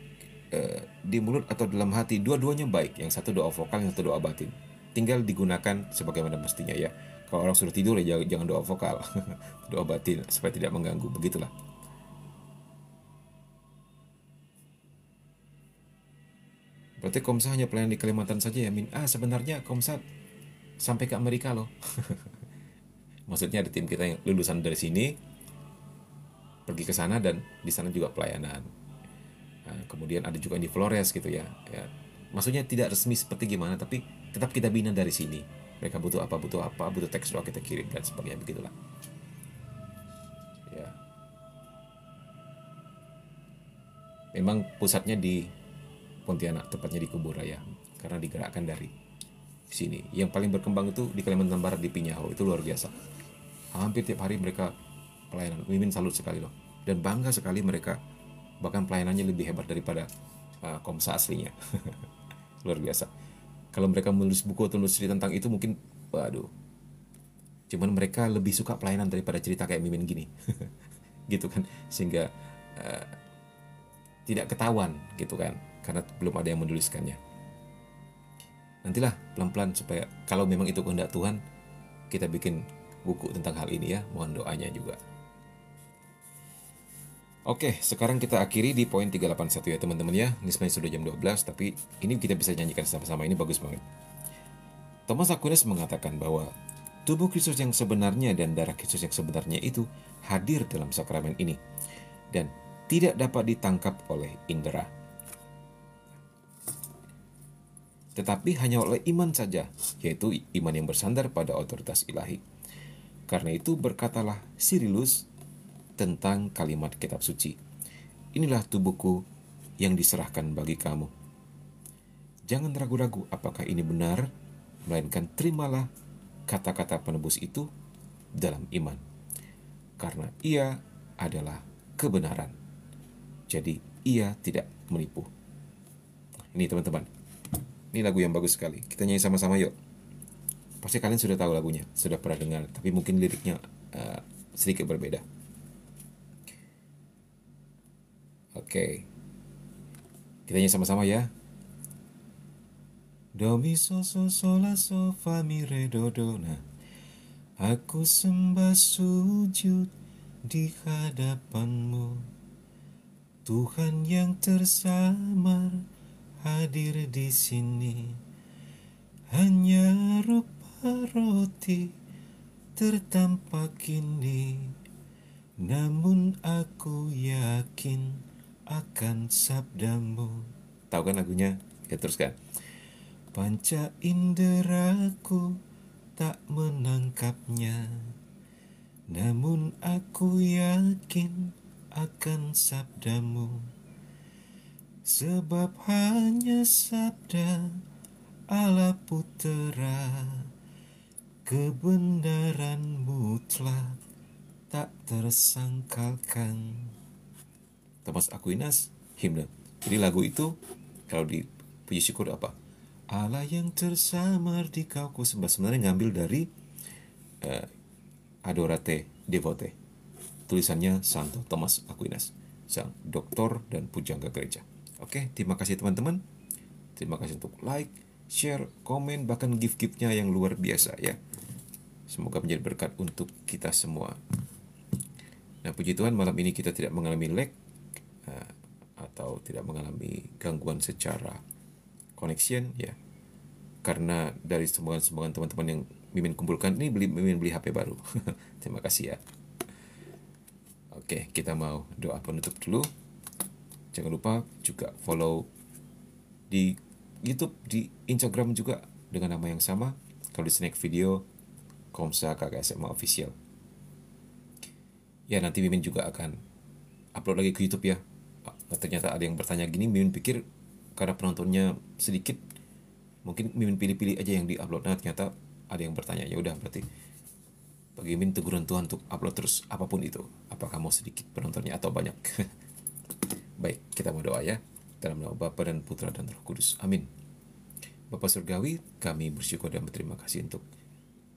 di mulut atau dalam hati, dua-duanya baik. Yang satu doa vokal, yang satu doa batin. Tinggal digunakan sebagaimana mestinya ya. Kalau orang sudah tidur ya jangan doa vokal, doa batin supaya tidak mengganggu. Begitulah. Berarti Komsa hanya pelayan di Kalimantan saja ya, Min? Sebenarnya Komsa sampai ke Amerika loh. Maksudnya ada tim kita yang lulusan dari sini pergi ke sana dan di sana juga pelayanan. Nah, kemudian ada juga di Flores gitu ya. Maksudnya tidak resmi seperti gimana, tapi tetap kita bina dari sini. Mereka butuh apa, butuh teks doa kita kirim dan sebagainya, begitulah. Ya. Memang pusatnya di Pontianak, tepatnya di Kuburaya, karena digerakkan dari sini. Yang paling berkembang itu di Kalimantan Barat di Pinyaho, itu luar biasa. Hampir tiap hari mereka pelayanan. Mimin salut sekali loh. Dan bangga sekali mereka, bahkan pelayanannya lebih hebat daripada Komsa aslinya. Luar biasa. Kalau mereka menulis buku atau menulis cerita tentang itu mungkin, waduh. Cuman mereka lebih suka pelayanan daripada cerita kayak Mimin gini. Gitu kan. Sehingga tidak ketahuan gitu kan. Karena belum ada yang menuliskannya. Nantilah pelan-pelan supaya kalau memang itu kehendak Tuhan, kita bikin buku tentang hal ini ya. Mohon doanya juga. Oke, sekarang kita akhiri di poin 381 ya teman-teman ya. Ini sebenarnya sudah jam 12, tapi ini kita bisa nyanyikan sama-sama, ini bagus banget. Thomas Aquinas mengatakan bahwa tubuh Kristus yang sebenarnya dan darah Kristus yang sebenarnya itu hadir dalam sakramen ini dan tidak dapat ditangkap oleh indera. Tetapi hanya oleh iman saja, yaitu iman yang bersandar pada otoritas ilahi. Karena itu berkatalah Cyrilus tentang kalimat kitab suci. Inilah tubuhku yang diserahkan bagi kamu. Jangan ragu-ragu apakah ini benar, melainkan terimalah kata-kata penebus itu dalam iman. Karena ia adalah kebenaran. Jadi ia tidak menipu. Ini teman-teman. Ini lagu yang bagus sekali. Kita nyanyi sama-sama yuk. Pasti kalian sudah tahu lagunya, sudah pernah dengar, tapi mungkin liriknya sedikit berbeda. Oke. Kita nyanyi sama-sama ya. Do mi so so so la so fa mi re do do. Nah, aku sembah sujud di hadapanmu, Tuhan yang tersamar hadir di sini. Hanya rupa roti tertampak kini, namun aku yakin akan sabdamu. Tahu kan lagunya? Ya teruskan. Panca inderaku tak menangkapnya, namun aku yakin akan sabdamu. Sebab hanya sabda Allah Putera, kebenaran mutlak tak tersangkalkan. Thomas Aquinas, himne. Jadi lagu itu kalau di puji syukur apa? Allah yang tersamar di kau ku sembah. Sebenarnya ngambil dari Adorate Devote. Tulisannya Santo Thomas Aquinas, sang doktor dan pujangga gereja. Oke, terima kasih teman-teman. Terima kasih untuk like, share, komen, bahkan gift-giftnya yang luar biasa ya. Semoga menjadi berkat untuk kita semua. Nah, puji Tuhan malam ini kita tidak mengalami lag atau tidak mengalami gangguan secara connection ya, karena dari sumbangan teman-teman yang Mimin kumpulkan ini Mimin beli HP baru. Terima kasih ya. Oke, kita mau doa penutup dulu. Jangan lupa juga follow di YouTube, di Instagram juga dengan nama yang sama. Kalau di snack video Komsa KKSMA Official. Ya, nanti Mimin juga akan upload lagi ke YouTube ya. Ternyata ada yang bertanya gini, Mimin pikir karena penontonnya sedikit, mungkin Mimin pilih-pilih aja yang di-upload. Nah, ternyata ada yang bertanya. Ya udah, berarti bagi Mimin teguran Tuhan untuk upload terus apapun itu. Apakah mau sedikit penontonnya atau banyak. Baik, kita mau doa ya. Dalam nama Bapa dan Putra dan Roh Kudus. Amin. Bapa Surgawi, kami bersyukur dan berterima kasih untuk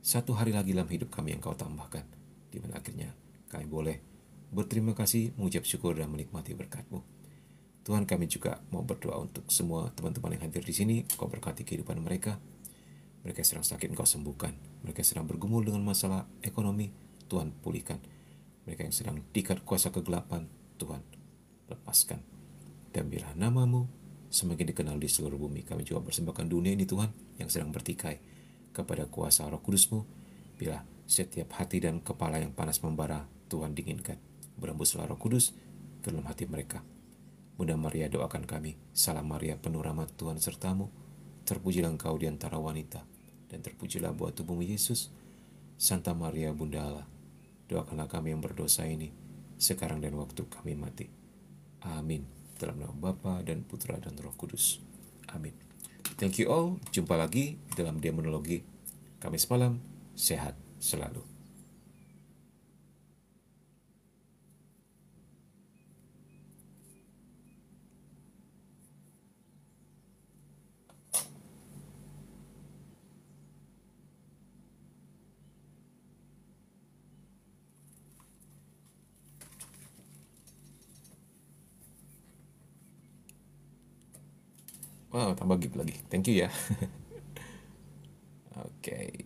satu hari lagi dalam hidup kami yang Kau tambahkan, di mana akhirnya kami boleh berterima kasih, mengucap syukur dan menikmati berkat-Mu. Tuhan, kami juga mau berdoa untuk semua teman-teman yang hadir di sini. Kau berkati kehidupan mereka. Mereka yang sedang sakit, Engkau sembuhkan. Mereka yang sedang bergumul dengan masalah ekonomi, Tuhan pulihkan. Mereka yang sedang diikat kuasa kegelapan, Tuhan lepaskan. Dan bila nama-Mu semakin dikenal di seluruh bumi, kami juga persembahkan dunia ini, Tuhan, yang sedang bertikai kepada kuasa Roh Kudus-Mu. Bila setiap hati dan kepala yang panas membara, Tuhan dinginkan. Berembuslah Roh Kudus ke dalam hati mereka. Bunda Maria, doakan kami. Salam Maria, penuh rahmat, Tuhan sertamu. Terpujilah engkau di antara wanita, dan terpujilah buah tubuhmu Yesus. Santa Maria, Bunda Allah, doakanlah kami yang berdosa ini, sekarang dan waktu kami mati. Amin. Dalam nama Bapa dan Putra dan Roh Kudus. Amin. Thank you all. Jumpa lagi dalam Demonologi Kamis malam. Sehat selalu. Wow, tambah gift lagi. Thank you ya. Oke.